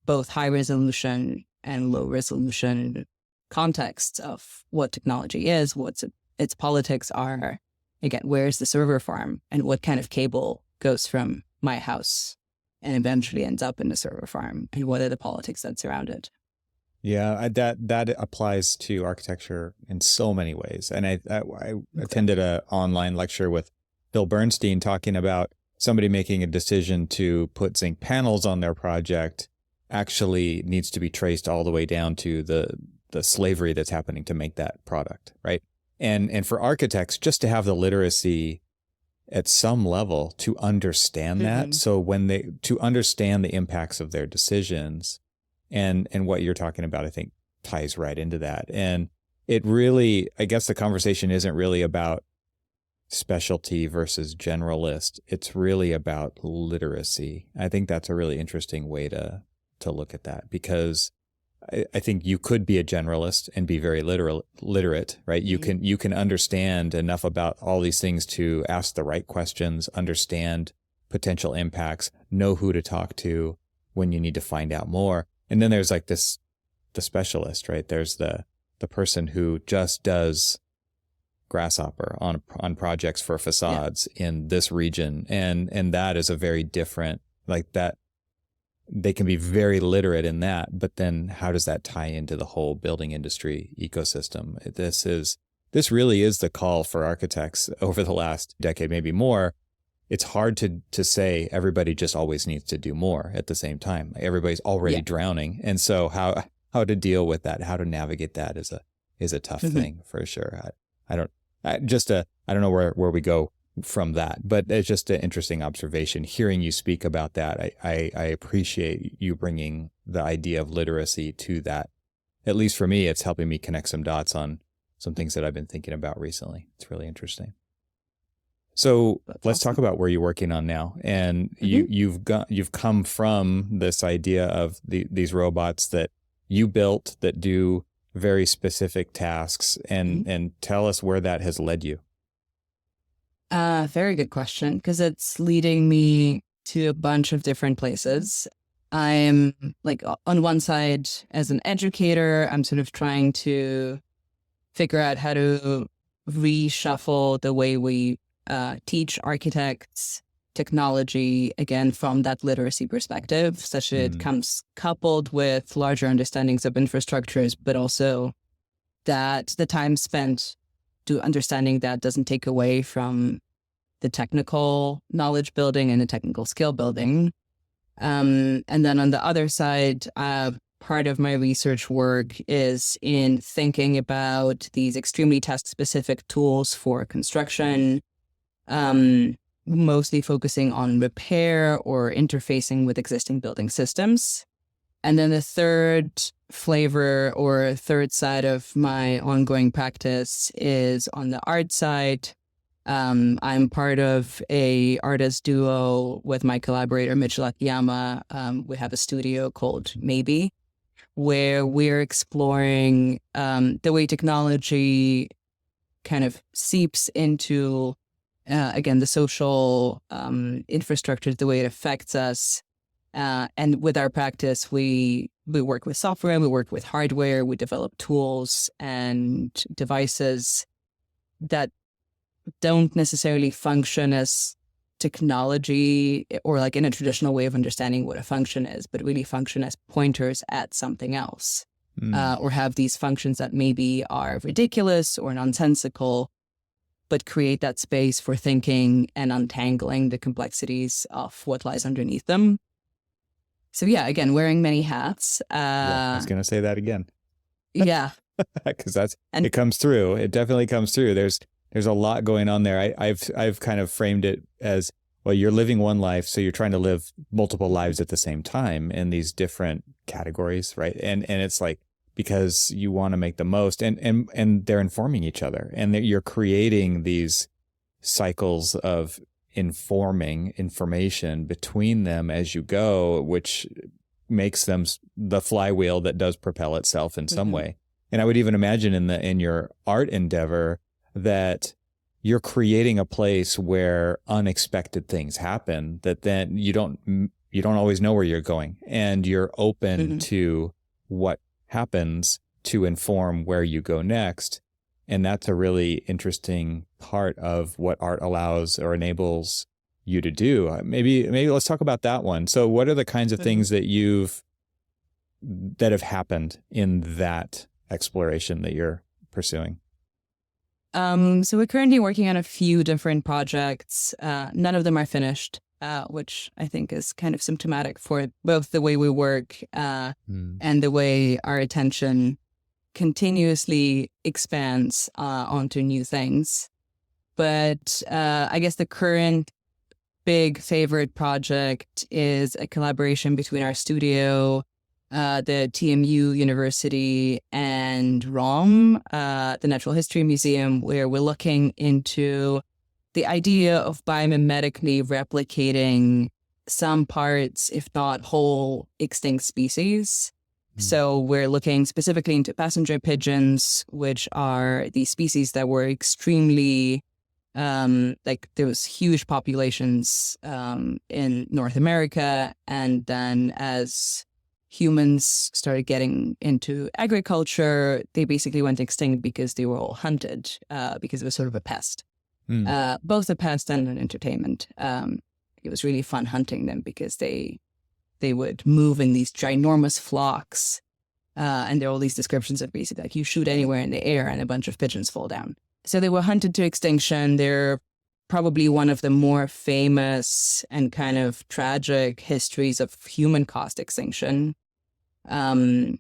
both high resolution and low resolution contexts of what technology is, what its politics are. Again, where's the server farm, and what kind of cable goes from my house and eventually ends up in the server farm, and what are the politics that surround it? Yeah, that applies to architecture in so many ways. And I attended an online lecture with Bill Bernstein talking about somebody making a decision to put zinc panels on their project actually needs to be traced all the way down to the slavery that's happening to make that product, right? And for architects, just to have the literacy at some level to understand that, so to understand the impacts of their decisions. And what you're talking about, I think, ties right into that. And it really, I guess the conversation isn't really about specialty versus generalist. It's really about literacy. I think that's a really interesting way to look at that, because I think you could be a generalist and be very literate, right? You can understand enough about all these things to ask the right questions, understand potential impacts, know who to talk to when you need to find out more. And then there's like the specialist, right? There's the person who just does grasshopper on projects for facades in this region. And that is a very different, like that, they can be very literate in that, but then how does that tie into the whole building industry ecosystem? This really is the call for architects over the last decade, maybe more. It's hard to say everybody just always needs to do more at the same time. Everybody's already drowning. And so how to deal with that, how to navigate that is a tough thing for sure. I don't know where we go from that, but it's just an interesting observation. Hearing you speak about that, I appreciate you bringing the idea of literacy to that. At least for me, it's helping me connect some dots on some things that I've been thinking about recently. It's really interesting. So let's talk about where you're working on now. And you've come from this idea of these robots that you built that do very specific tasks, and tell us where that has led you. Very good question, because it's leading me to a bunch of different places. I'm like on one side as an educator, I'm sort of trying to figure out how to reshuffle the way we teach architects technology, again, from that literacy perspective, such that it comes coupled with larger understandings of infrastructures, but also that the time spent to understanding that doesn't take away from the technical knowledge building and the technical skill building. And then on the other side, part of my research work is in thinking about these extremely task-specific tools for construction, mostly focusing on repair or interfacing with existing building systems. And then the third flavor or third side of my ongoing practice is on the art side. I'm part of a artist duo with my collaborator, Mitchell Akiyama. We have a studio called Maybe, where we're exploring the way technology kind of seeps into, again, the social infrastructure, the way it affects us. And with our practice, we work with software, we work with hardware, we develop tools and devices that don't necessarily function as technology or like in a traditional way of understanding what a function is, but really function as pointers at something else, or have these functions that maybe are ridiculous or nonsensical, but create that space for thinking and untangling the complexities of what lies underneath them. So yeah, again, wearing many hats. I was going to say that again. Yeah. Because it comes through. It definitely comes through. There's a lot going on there. I've kind of framed it as, well, you're living one life, so you're trying to live multiple lives at the same time in these different categories, right? And it's like, because you want to make the most, and they're informing each other, and you're creating these cycles of informing information between them as you go, which makes them the flywheel that does propel itself in some way. And I would even imagine in your art endeavor that you're creating a place where unexpected things happen, that then you don't always know where you're going, and you're open to what happens to inform where you go next. And that's a really interesting part of what art allows or enables you to do. Maybe let's talk about that one. So what are the kinds of things that you've that have happened in that exploration that you're pursuing? So we're currently working on a few different projects. None of them are finished, which I think is kind of symptomatic for both the way we work and the way our attention continuously expands onto new things. But I guess the current big favorite project is a collaboration between our studio, the TMU University, and ROM, the Natural History Museum, where we're looking into the idea of biomimetically replicating some parts, if not whole, extinct species. So we're looking specifically into passenger pigeons, which are these species that were extremely like there was huge populations in North America, and then as humans started getting into agriculture, they basically went extinct because they were all hunted because it was sort of a pest, both a pest and an entertainment. It was really fun hunting them because they would move in these ginormous flocks, and there are all these descriptions of basically like you shoot anywhere in the air and a bunch of pigeons fall down. So they were hunted to extinction. They're probably one of the more famous and kind of tragic histories of human-caused extinction. They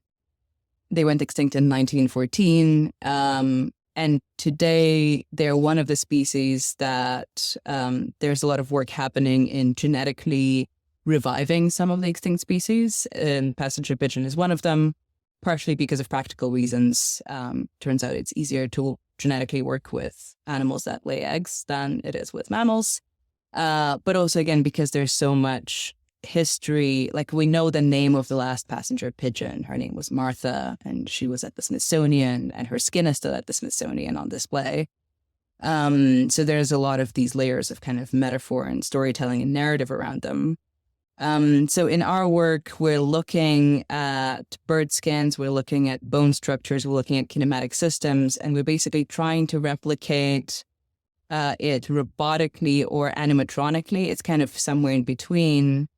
went extinct in 1914, and today they're one of the species that there's a lot of work happening in genetically reviving some of the extinct species, and passenger pigeon is one of them, partially because of practical reasons. Turns out it's easier to genetically work with animals that lay eggs than it is with mammals. But also, again, because there's so much history, like we know the name of the last passenger pigeon. Her name was Martha, and she was at the Smithsonian, and her skin is still at the Smithsonian on display. So there's a lot of these layers of kind of metaphor and storytelling and narrative around them. So in our work, we're looking at bird skins, we're looking at bone structures, we're looking at kinematic systems, and we're basically trying to replicate it robotically or animatronically. It's kind of somewhere in between.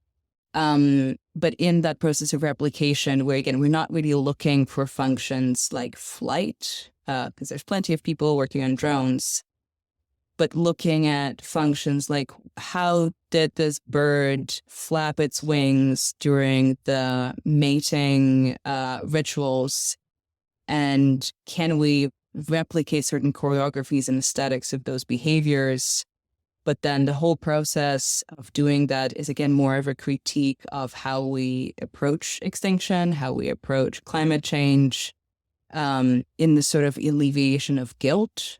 But in that process of replication, where again, we're not really looking for functions like flight, because there's plenty of people working on drones, but looking at functions like how did this bird flap its wings during the mating rituals, and can we replicate certain choreographies and aesthetics of those behaviors? But then the whole process of doing that is, again, more of a critique of how we approach extinction, how we approach climate change, in the sort of alleviation of guilt.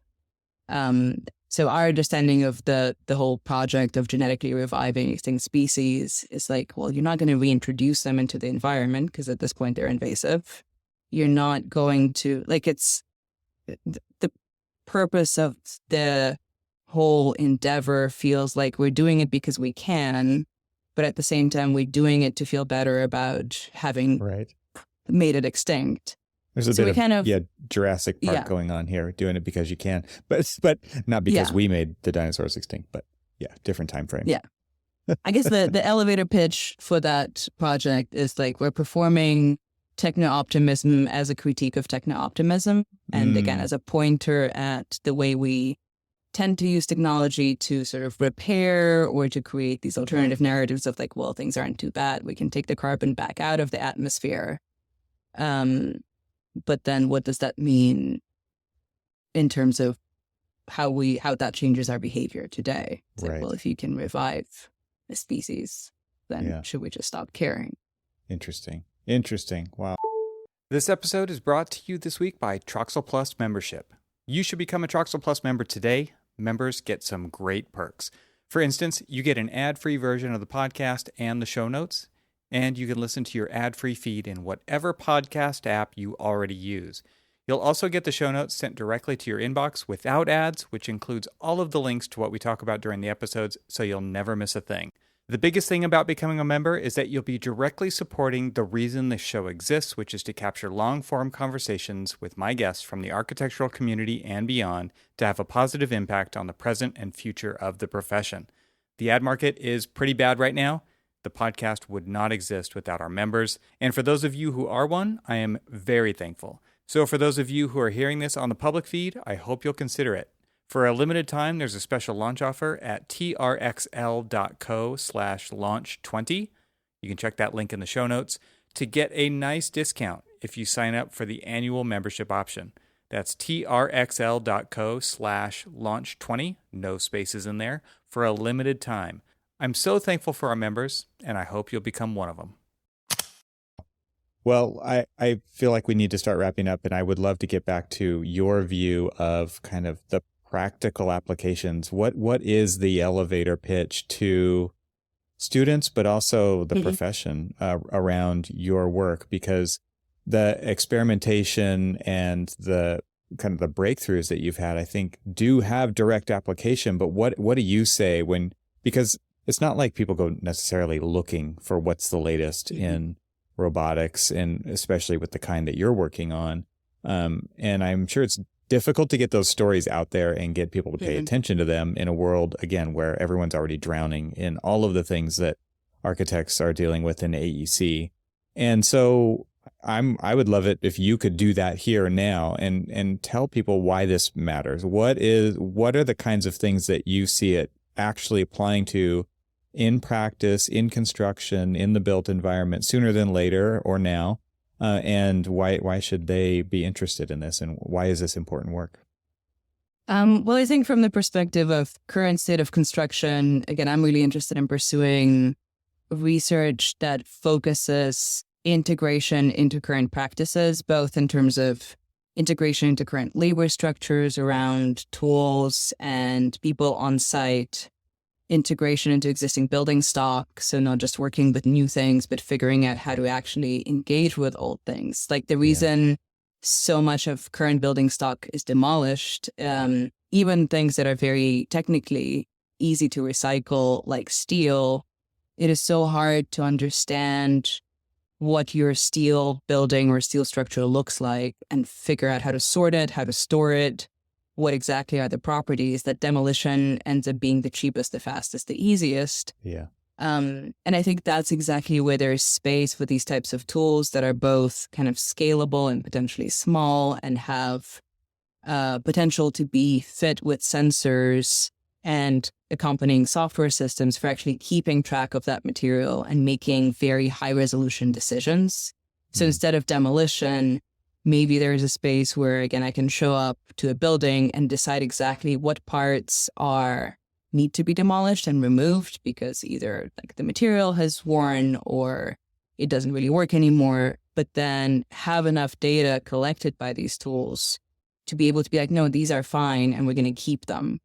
So our understanding of the whole project of genetically reviving extinct species is like, well, you're not going to reintroduce them into the environment because at this point they're invasive. You're not going to, like, it's the purpose of the whole endeavor feels like we're doing it because we can, but at the same time, we're doing it to feel better about having made it extinct. There's a bit of Jurassic Park going on here, doing it because you can, but not because we made the dinosaurs extinct, but different time frame. Yeah. I guess the elevator pitch for that project is like we're performing techno-optimism as a critique of techno-optimism, and again, as a pointer at the way we tend to use technology to sort of repair or to create these alternative narratives of like, well, things aren't too bad. We can take the carbon back out of the atmosphere. But then what does that mean in terms of how that changes our behavior today? It's like, well, if you can revive a species, then should we just stop caring? Interesting. Wow. This episode is brought to you this week by Troxel Plus membership. You should become a Troxel Plus member today. Members get some great perks. For instance, you get an ad-free version of the podcast and the show notes, and you can listen to your ad-free feed in whatever podcast app you already use. You'll also get the show notes sent directly to your inbox without ads, which includes all of the links to what we talk about during the episodes, so you'll never miss a thing. The biggest thing about becoming a member is that you'll be directly supporting the reason this show exists, which is to capture long-form conversations with my guests from the architectural community and beyond to have a positive impact on the present and future of the profession. The ad market is pretty bad right now. The podcast would not exist without our members. And for those of you who are one, I am very thankful. So for those of you who are hearing this on the public feed, I hope you'll consider it. For a limited time, there's a special launch offer at trxl.co/launch20. You can check that link in the show notes to get a nice discount if you sign up for the annual membership option. That's trxl.co/launch20, no spaces in there, for a limited time. I'm so thankful for our members, and I hope you'll become one of them. Well, I feel like we need to start wrapping up, and I would love to get back to your view of kind of the practical applications. What is the elevator pitch to students, but also the profession around your work? Because the experimentation and the kind of the breakthroughs that you've had, I think, do have direct application. But what do you say because it's not like people go necessarily looking for what's the latest in robotics, and especially with the kind that you're working on. And I'm sure it's difficult to get those stories out there and get people to pay attention to them in a world, again, where everyone's already drowning in all of the things that architects are dealing with in AEC. And so I would love it if you could do that here and now and tell people why this matters. What are the kinds of things that you see it actually applying to in practice, in construction, in the built environment, sooner than later or now? And why should they be interested in this? And why is this important work? Well, I think from the perspective of current state of construction, again, I'm really interested in pursuing research that focuses integration into current practices, both in terms of integration into current labor structures around tools and people on site, integration into existing building stock. So not just working with new things, but figuring out how to actually engage with old things. Like the reason so much of current building stock is demolished, even things that are very technically easy to recycle, like steel, it is so hard to understand what your steel building or steel structure looks like and figure out how to sort it, how to store it, what exactly are the properties, that demolition ends up being the cheapest, the fastest, the easiest. Yeah. And I think that's exactly where there's space for these types of tools that are both kind of scalable and potentially small and have potential to be fit with sensors and accompanying software systems for actually keeping track of that material and making very high resolution decisions. So instead of demolition, maybe there's a space where, again, I can show up to a building and decide exactly what parts need to be demolished and removed because either like the material has worn or it doesn't really work anymore, but then have enough data collected by these tools to be able to be like, no, these are fine and we're going to keep them.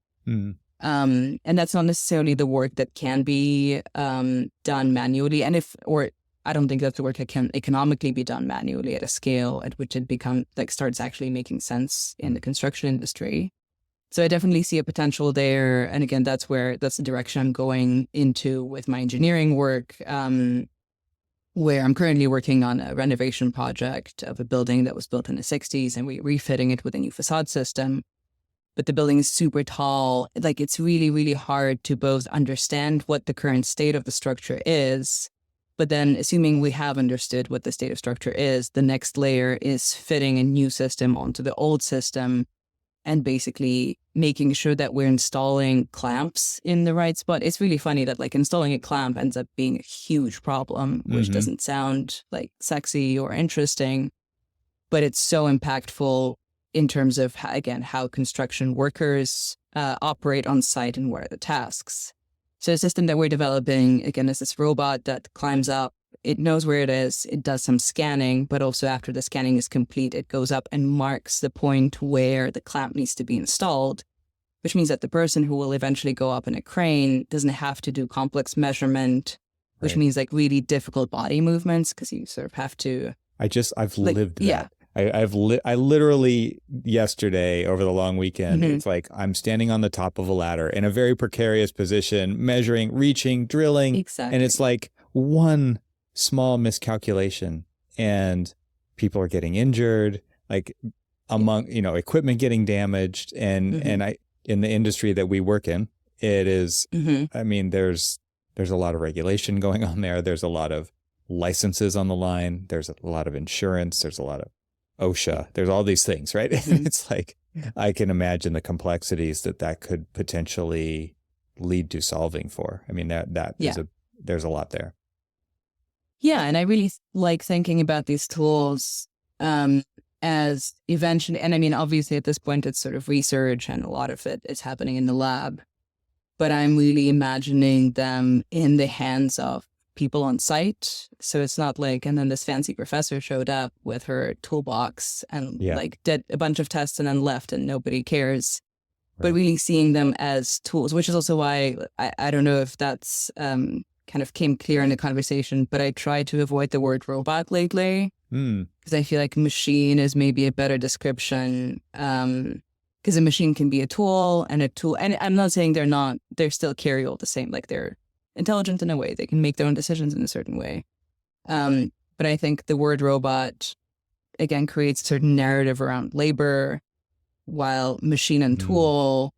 And that's not necessarily the work that can be done manually. And I don't think that's the work that can economically be done manually at a scale at which it starts actually making sense in the construction industry. So I definitely see a potential there. And again, that's the direction I'm going into with my engineering work, where I'm currently working on a renovation project of a building that was built in the 60s and we're refitting it with a new facade system. But the building is super tall. Like it's really, really hard to both understand what the current state of the structure is, but then assuming we have understood what the state of structure is, the next layer is fitting a new system onto the old system and basically making sure that we're installing clamps in the right spot. It's really funny that like installing a clamp ends up being a huge problem, which doesn't sound like sexy or interesting, but it's so impactful in terms of, again, how construction workers operate on site and what are the tasks. So the system that we're developing, again, is this robot that climbs up. It knows where it is. It does some scanning, but also after the scanning is complete, it goes up and marks the point where the clamp needs to be installed, which means that the person who will eventually go up in a crane doesn't have to do complex measurement, which means like really difficult body movements because you sort of have to. I've lived that. Yeah. I literally yesterday over the long weekend, it's like I'm standing on the top of a ladder in a very precarious position, measuring, reaching, drilling. Exactly. And it's like one small miscalculation and people are getting injured, like among, equipment getting damaged. And in the industry that we work in, it is, I mean, there's there's a lot of regulation going on there. There's a lot of licenses on the line. There's a lot of insurance. There's a lot of OSHA. There's all these things, right? Mm-hmm. It's like, I can imagine the complexities that could potentially lead to solving for. I mean, there's a lot there. Yeah, and I really like thinking about these tools as eventually, and I mean, obviously at this point it's sort of research and a lot of it is happening in the lab, but I'm really imagining them in the hands of people on site. So it's not like, and then this fancy professor showed up with her toolbox and like did a bunch of tests and then left and nobody cares. Right. But really seeing them as tools, which is also why I don't know if that's kind of came clear in the conversation, but I try to avoid the word robot lately because I feel like machine is maybe a better description because a machine can be a tool, and I'm not saying they're still carry all the same, like they're intelligent in a way, they can make their own decisions in a certain way. But I think the word robot, again, creates a certain narrative around labor, while machine and tool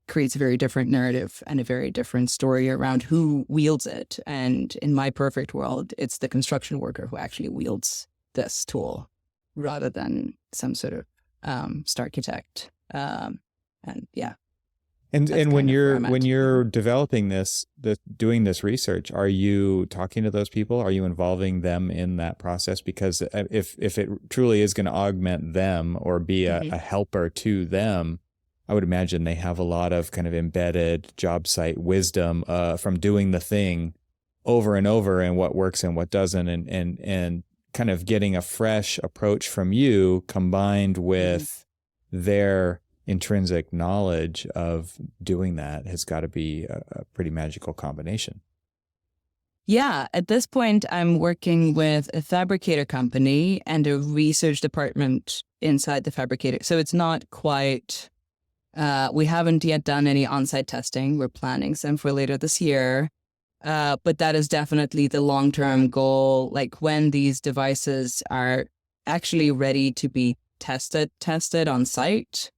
creates a very different narrative and a very different story around who wields it. And in my perfect world, it's the construction worker who actually wields this tool rather than some sort of starchitect. And when you're developing doing this research, are you talking to those people? Are you involving them in that process? Because if it truly is going to augment them or be a helper to them, I would imagine they have a lot of kind of embedded job site wisdom from doing the thing over and over, and what works and what doesn't, and kind of getting a fresh approach from you combined with their intrinsic knowledge of doing that has got to be a pretty magical combination. Yeah, at this point, I'm working with a fabricator company and a research department inside the fabricator. So it's not quite... we haven't yet done any on-site testing. We're planning some for later this year. But that is definitely the long-term goal. Like when these devices are actually ready to be tested on site,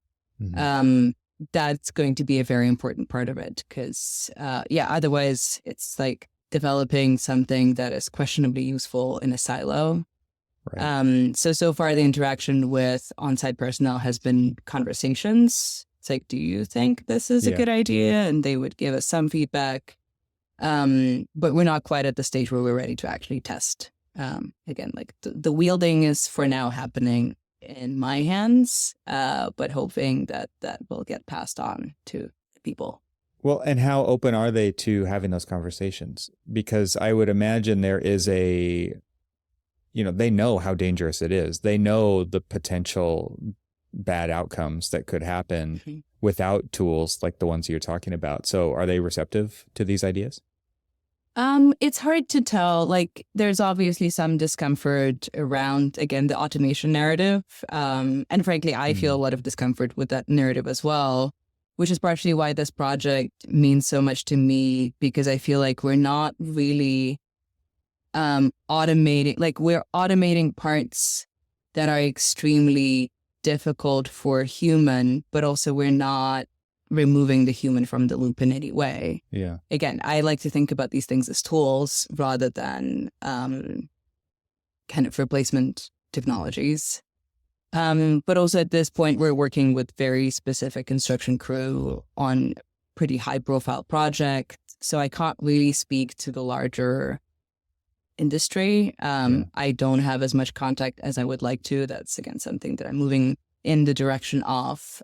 that's going to be a very important part of it. Because, otherwise it's like developing something that is questionably useful in a silo. Right. So far the interaction with on-site personnel has been conversations. It's like, do you think this is a good idea? And they would give us some feedback. But we're not quite at the stage where we're ready to actually test. Again, like the wielding is for now happening in my hands, but hoping that will get passed on to people. Well, and how open are they to having those conversations? Because I would imagine there is they know how dangerous it is. They know the potential bad outcomes that could happen without tools like the ones you're talking about. So are they receptive to these ideas? It's hard to tell. Like, there's obviously some discomfort around, again, the automation narrative. And frankly, I feel a lot of discomfort with that narrative as well, which is partially why this project means so much to me, because I feel like we're not really automating, like we're automating parts that are extremely difficult for human, but also we're not removing the human from the loop in any way. Yeah. Again, I like to think about these things as tools rather than kind of replacement technologies. But also at this point, we're working with very specific construction crew on pretty high profile projects. So I can't really speak to the larger industry. I don't have as much contact as I would like to. That's, again, something that I'm moving in the direction of.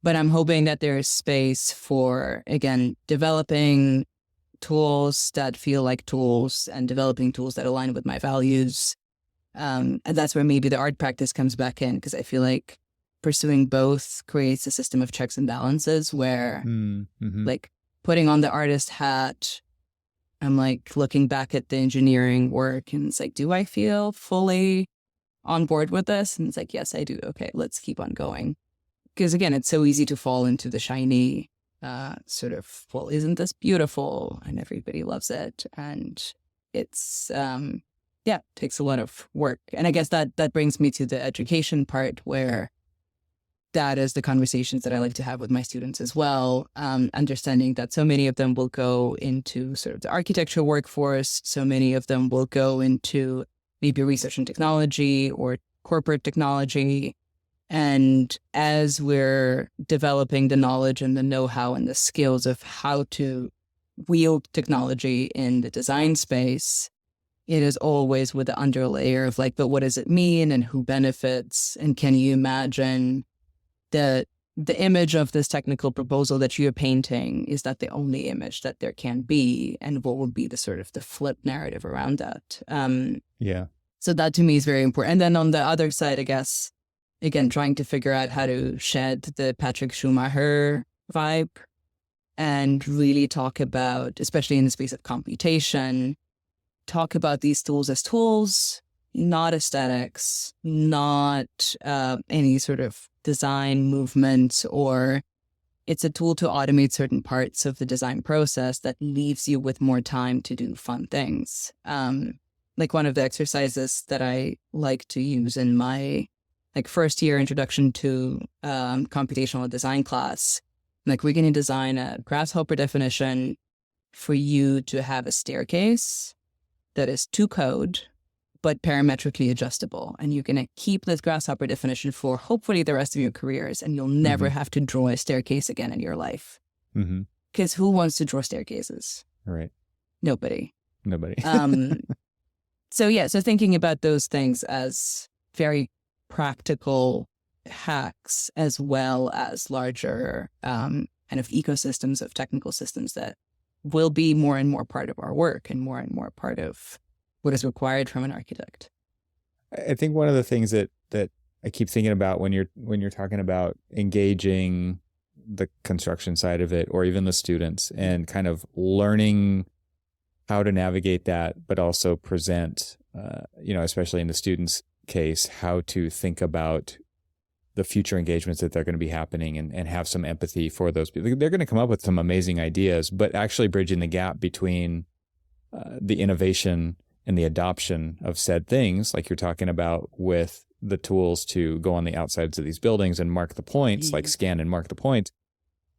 But I'm hoping that there is space for, again, developing tools that feel like tools and developing tools that align with my values. And that's where maybe the art practice comes back in, because I feel like pursuing both creates a system of checks and balances where, like, putting on the artist hat, I'm like looking back at the engineering work and it's like, do I feel fully on board with this? And it's like, yes, I do. Okay, let's keep on going. Because again, it's so easy to fall into the shiny sort of, well, isn't this beautiful? And everybody loves it. And it's, takes a lot of work. And I guess that brings me to the education part where that is the conversations that I like to have with my students as well. Understanding that so many of them will go into sort of the architecture workforce. So many of them will go into maybe research and technology or corporate technology. And as we're developing the knowledge and the know-how and the skills of how to wield technology in the design space, it is always with the underlayer of like, but what does it mean and who benefits? And can you imagine that the image of this technical proposal that you're painting, is that the only image that there can be? And what would be the sort of the flip narrative around that? Yeah. So that to me is very important. And then on the other side, I guess, again, trying to figure out how to shed the Patrick Schumacher vibe and really talk about, especially in the space of computation, talk about these tools as tools, not aesthetics, not any sort of design movement, or it's a tool to automate certain parts of the design process that leaves you with more time to do fun things. Like one of the exercises that I like to use in my first year introduction to computational design class, like we're going to design a grasshopper definition for you to have a staircase that is to code, but parametrically adjustable. And you're going to keep this grasshopper definition for hopefully the rest of your careers, and you'll never have to draw a staircase again in your life. Because who wants to draw staircases? Right. Nobody. So thinking about those things as very practical hacks, as well as larger kind of ecosystems of technical systems that will be more and more part of our work and more part of what is required from an architect. I think one of the things that I keep thinking about when you're talking about engaging the construction side of it, or even the students, and kind of learning how to navigate that, but also present, especially in the students' case, how to think about the future engagements that they're going to be happening, and have some empathy for those people. They're going to come up with some amazing ideas, but actually bridging the gap between the innovation and the adoption of said things, like you're talking about with the tools to go on the outsides of these buildings and mark the points, like scan and mark the points.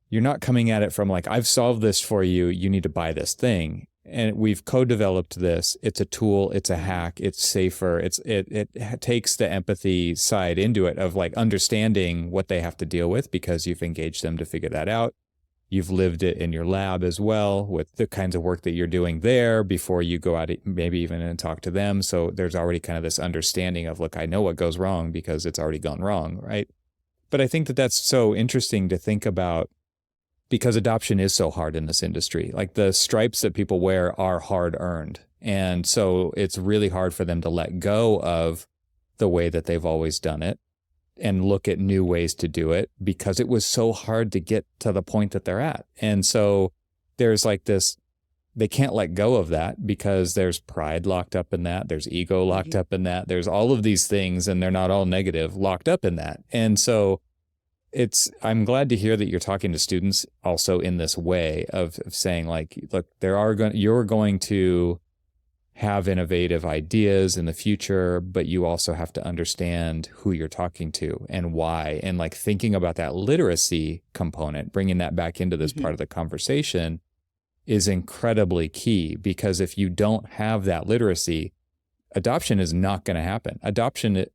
You're not coming at it from like, I've solved this for you, you need to buy this thing. And we've co-developed this. It's a tool, it's a hack, it's safer. It takes the empathy side into it of like understanding what they have to deal with, because you've engaged them to figure that out. You've lived it in your lab as well with the kinds of work that you're doing there before you go out, maybe even and talk to them. So there's already kind of this understanding of, look, I know what goes wrong because it's already gone wrong, right? But I think that that's so interesting to think about, because adoption is so hard in this industry. Like the stripes that people wear are hard earned. And so it's really hard for them to let go of the way that they've always done it and look at new ways to do it, because it was so hard to get to the point that they're at. And so there's like this, they can't let go of that because there's pride locked up in that. There's ego locked up in that. There's all of these things, and they're not all negative, locked up in that. And so I'm glad to hear that you're talking to students also in this way of saying like, look, you're going to have innovative ideas in the future, but you also have to understand who you're talking to and why. And like thinking about that literacy component, bringing that back into this part of the conversation is incredibly key, because if you don't have that literacy, adoption is not going to happen. Adoption,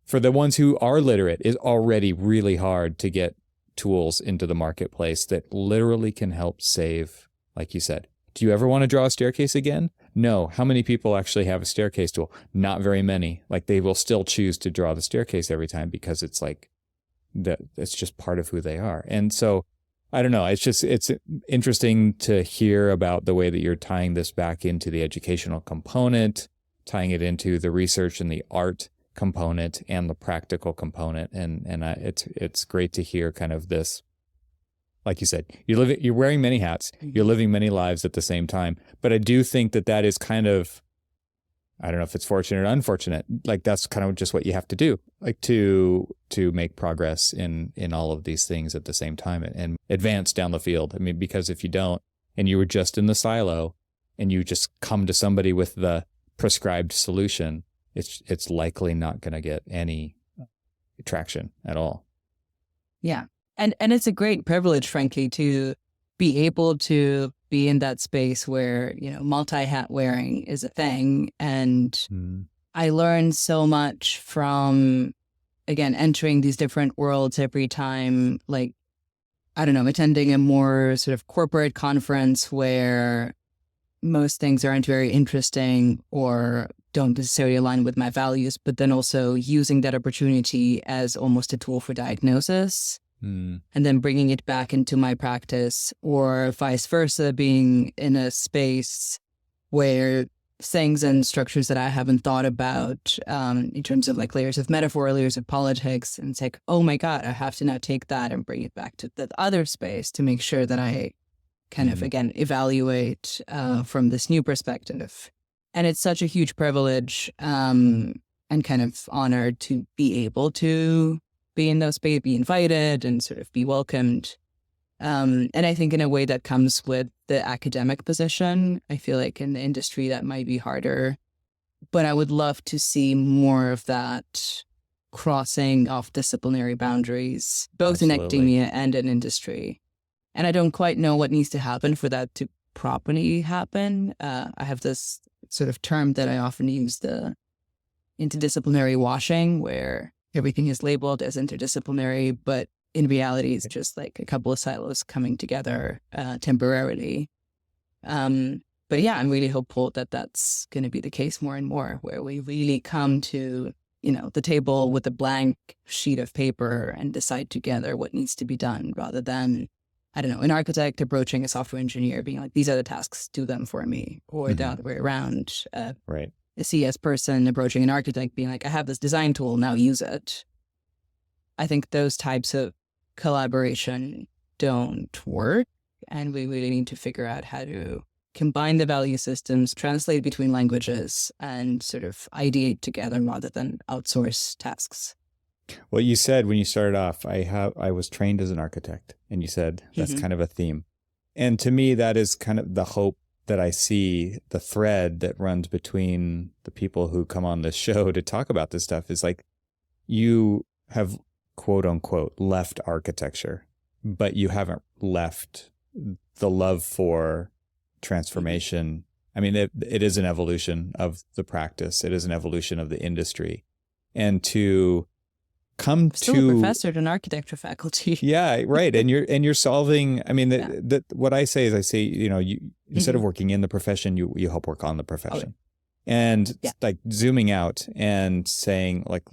for the ones who are literate, is already really hard to get tools into the marketplace that literally can help save, like you said. Do you ever want to draw a staircase again? No. How many people actually have a staircase tool? Not very many. Like they will still choose to draw the staircase every time because it's like it's just part of who they are. And so I don't know. It's interesting to hear about the way that you're tying this back into the educational component, tying it into the research and the art component and the practical component. And it's great to hear kind of this, like you said, you're wearing many hats, you're living many lives at the same time. But I do think that is kind of, I don't know if it's fortunate or unfortunate. Like that's kind of just what you have to do, like to make progress in all of these things at the same time and advance down the field. I mean, because if you don't, and you were just in the silo and you just come to somebody with the prescribed solution, it's likely not going to get any traction at all. Yeah. And it's a great privilege, frankly, to be able to be in that space where, multi-hat wearing is a thing. And I learned so much from, again, entering these different worlds every time, like, I don't know, attending a more sort of corporate conference where most things aren't very interesting or don't necessarily align with my values, but then also using that opportunity as almost a tool for diagnosis and then bringing it back into my practice, or vice versa, being in a space where things and structures that I haven't thought about in terms of like layers of metaphor, layers of politics, and it's like, oh my God, I have to now take that and bring it back to that other space to make sure that I kind of, again, evaluate from this new perspective. And it's such a huge privilege and kind of honored to be able to be in those spaces, be invited and sort of be welcomed. And I think in a way that comes with the academic position. I feel like in the industry that might be harder, but I would love to see more of that crossing of disciplinary boundaries, both in academia and in industry. And I don't quite know what needs to happen for that to properly happen. I have this sort of term that I often use, the interdisciplinary washing, where everything is labeled as interdisciplinary, but in reality, it's just like a couple of silos coming together temporarily. But yeah, I'm really hopeful that that's going to be the case more and more, where we really come to, the table with a blank sheet of paper and decide together what needs to be done, rather than, I don't know, an architect approaching a software engineer being like, these are the tasks, do them for me, or the other way around. Right. A CS person approaching an architect being like, I have this design tool, now use it. I think those types of collaboration don't work, and we really need to figure out how to combine the value systems, translate between languages, and sort of ideate together rather than outsource tasks. Well, you said when you started off, I was trained as an architect, and you said that's kind of a theme. And to me, that is kind of the hope that I see, the thread that runs between the people who come on this show to talk about this stuff, is like, you have, quote unquote, left architecture, but you haven't left the love for transformation. I mean, it is an evolution of the practice. It is an evolution of the industry. And to come Still a professor at an architecture faculty. Yeah, right. And you're solving, I mean, what I say is, you instead of working in the profession, you help work on the profession. And like zooming out and saying like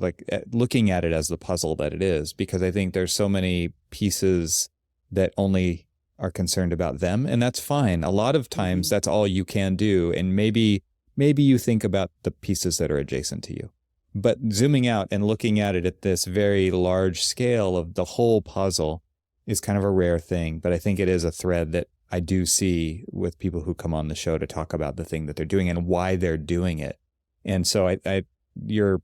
looking at it as the puzzle that it is, because I think there's so many pieces that only are concerned about them, and that's fine. A lot of times that's all you can do, and maybe you think about the pieces that are adjacent to you. But zooming out and looking at it at this very large scale of the whole puzzle is kind of a rare thing. But I think it is a thread that I do see with people who come on the show to talk about the thing that they're doing and why they're doing it. And so you're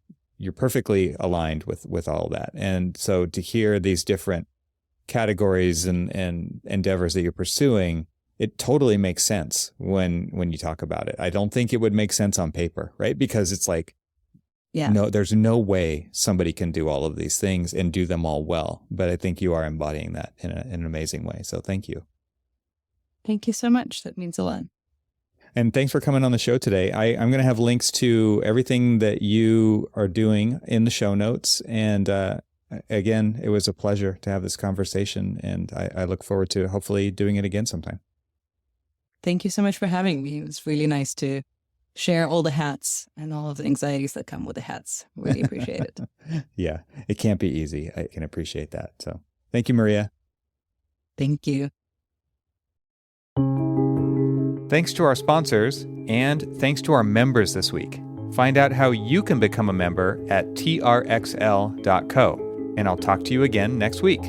perfectly aligned with all that. And so to hear these different categories and endeavors that you're pursuing, it totally makes sense when you talk about it. I don't think it would make sense on paper, right? Because it's like, no, there's no way somebody can do all of these things and do them all well. But I think you are embodying that in an amazing way. So thank you. Thank you so much. That means a lot. And thanks for coming on the show today. I'm going to have links to everything that you are doing in the show notes. And again, it was a pleasure to have this conversation. And I look forward to hopefully doing it again sometime. Thank you so much for having me. It was really nice to share all the hats and all of the anxieties that come with the hats. Really appreciate it. Yeah, it can't be easy. I can appreciate that. So thank you, Maria. Thank you. Thanks to our sponsors, and thanks to our members this week. Find out how you can become a member at trxl.co. And I'll talk to you again next week.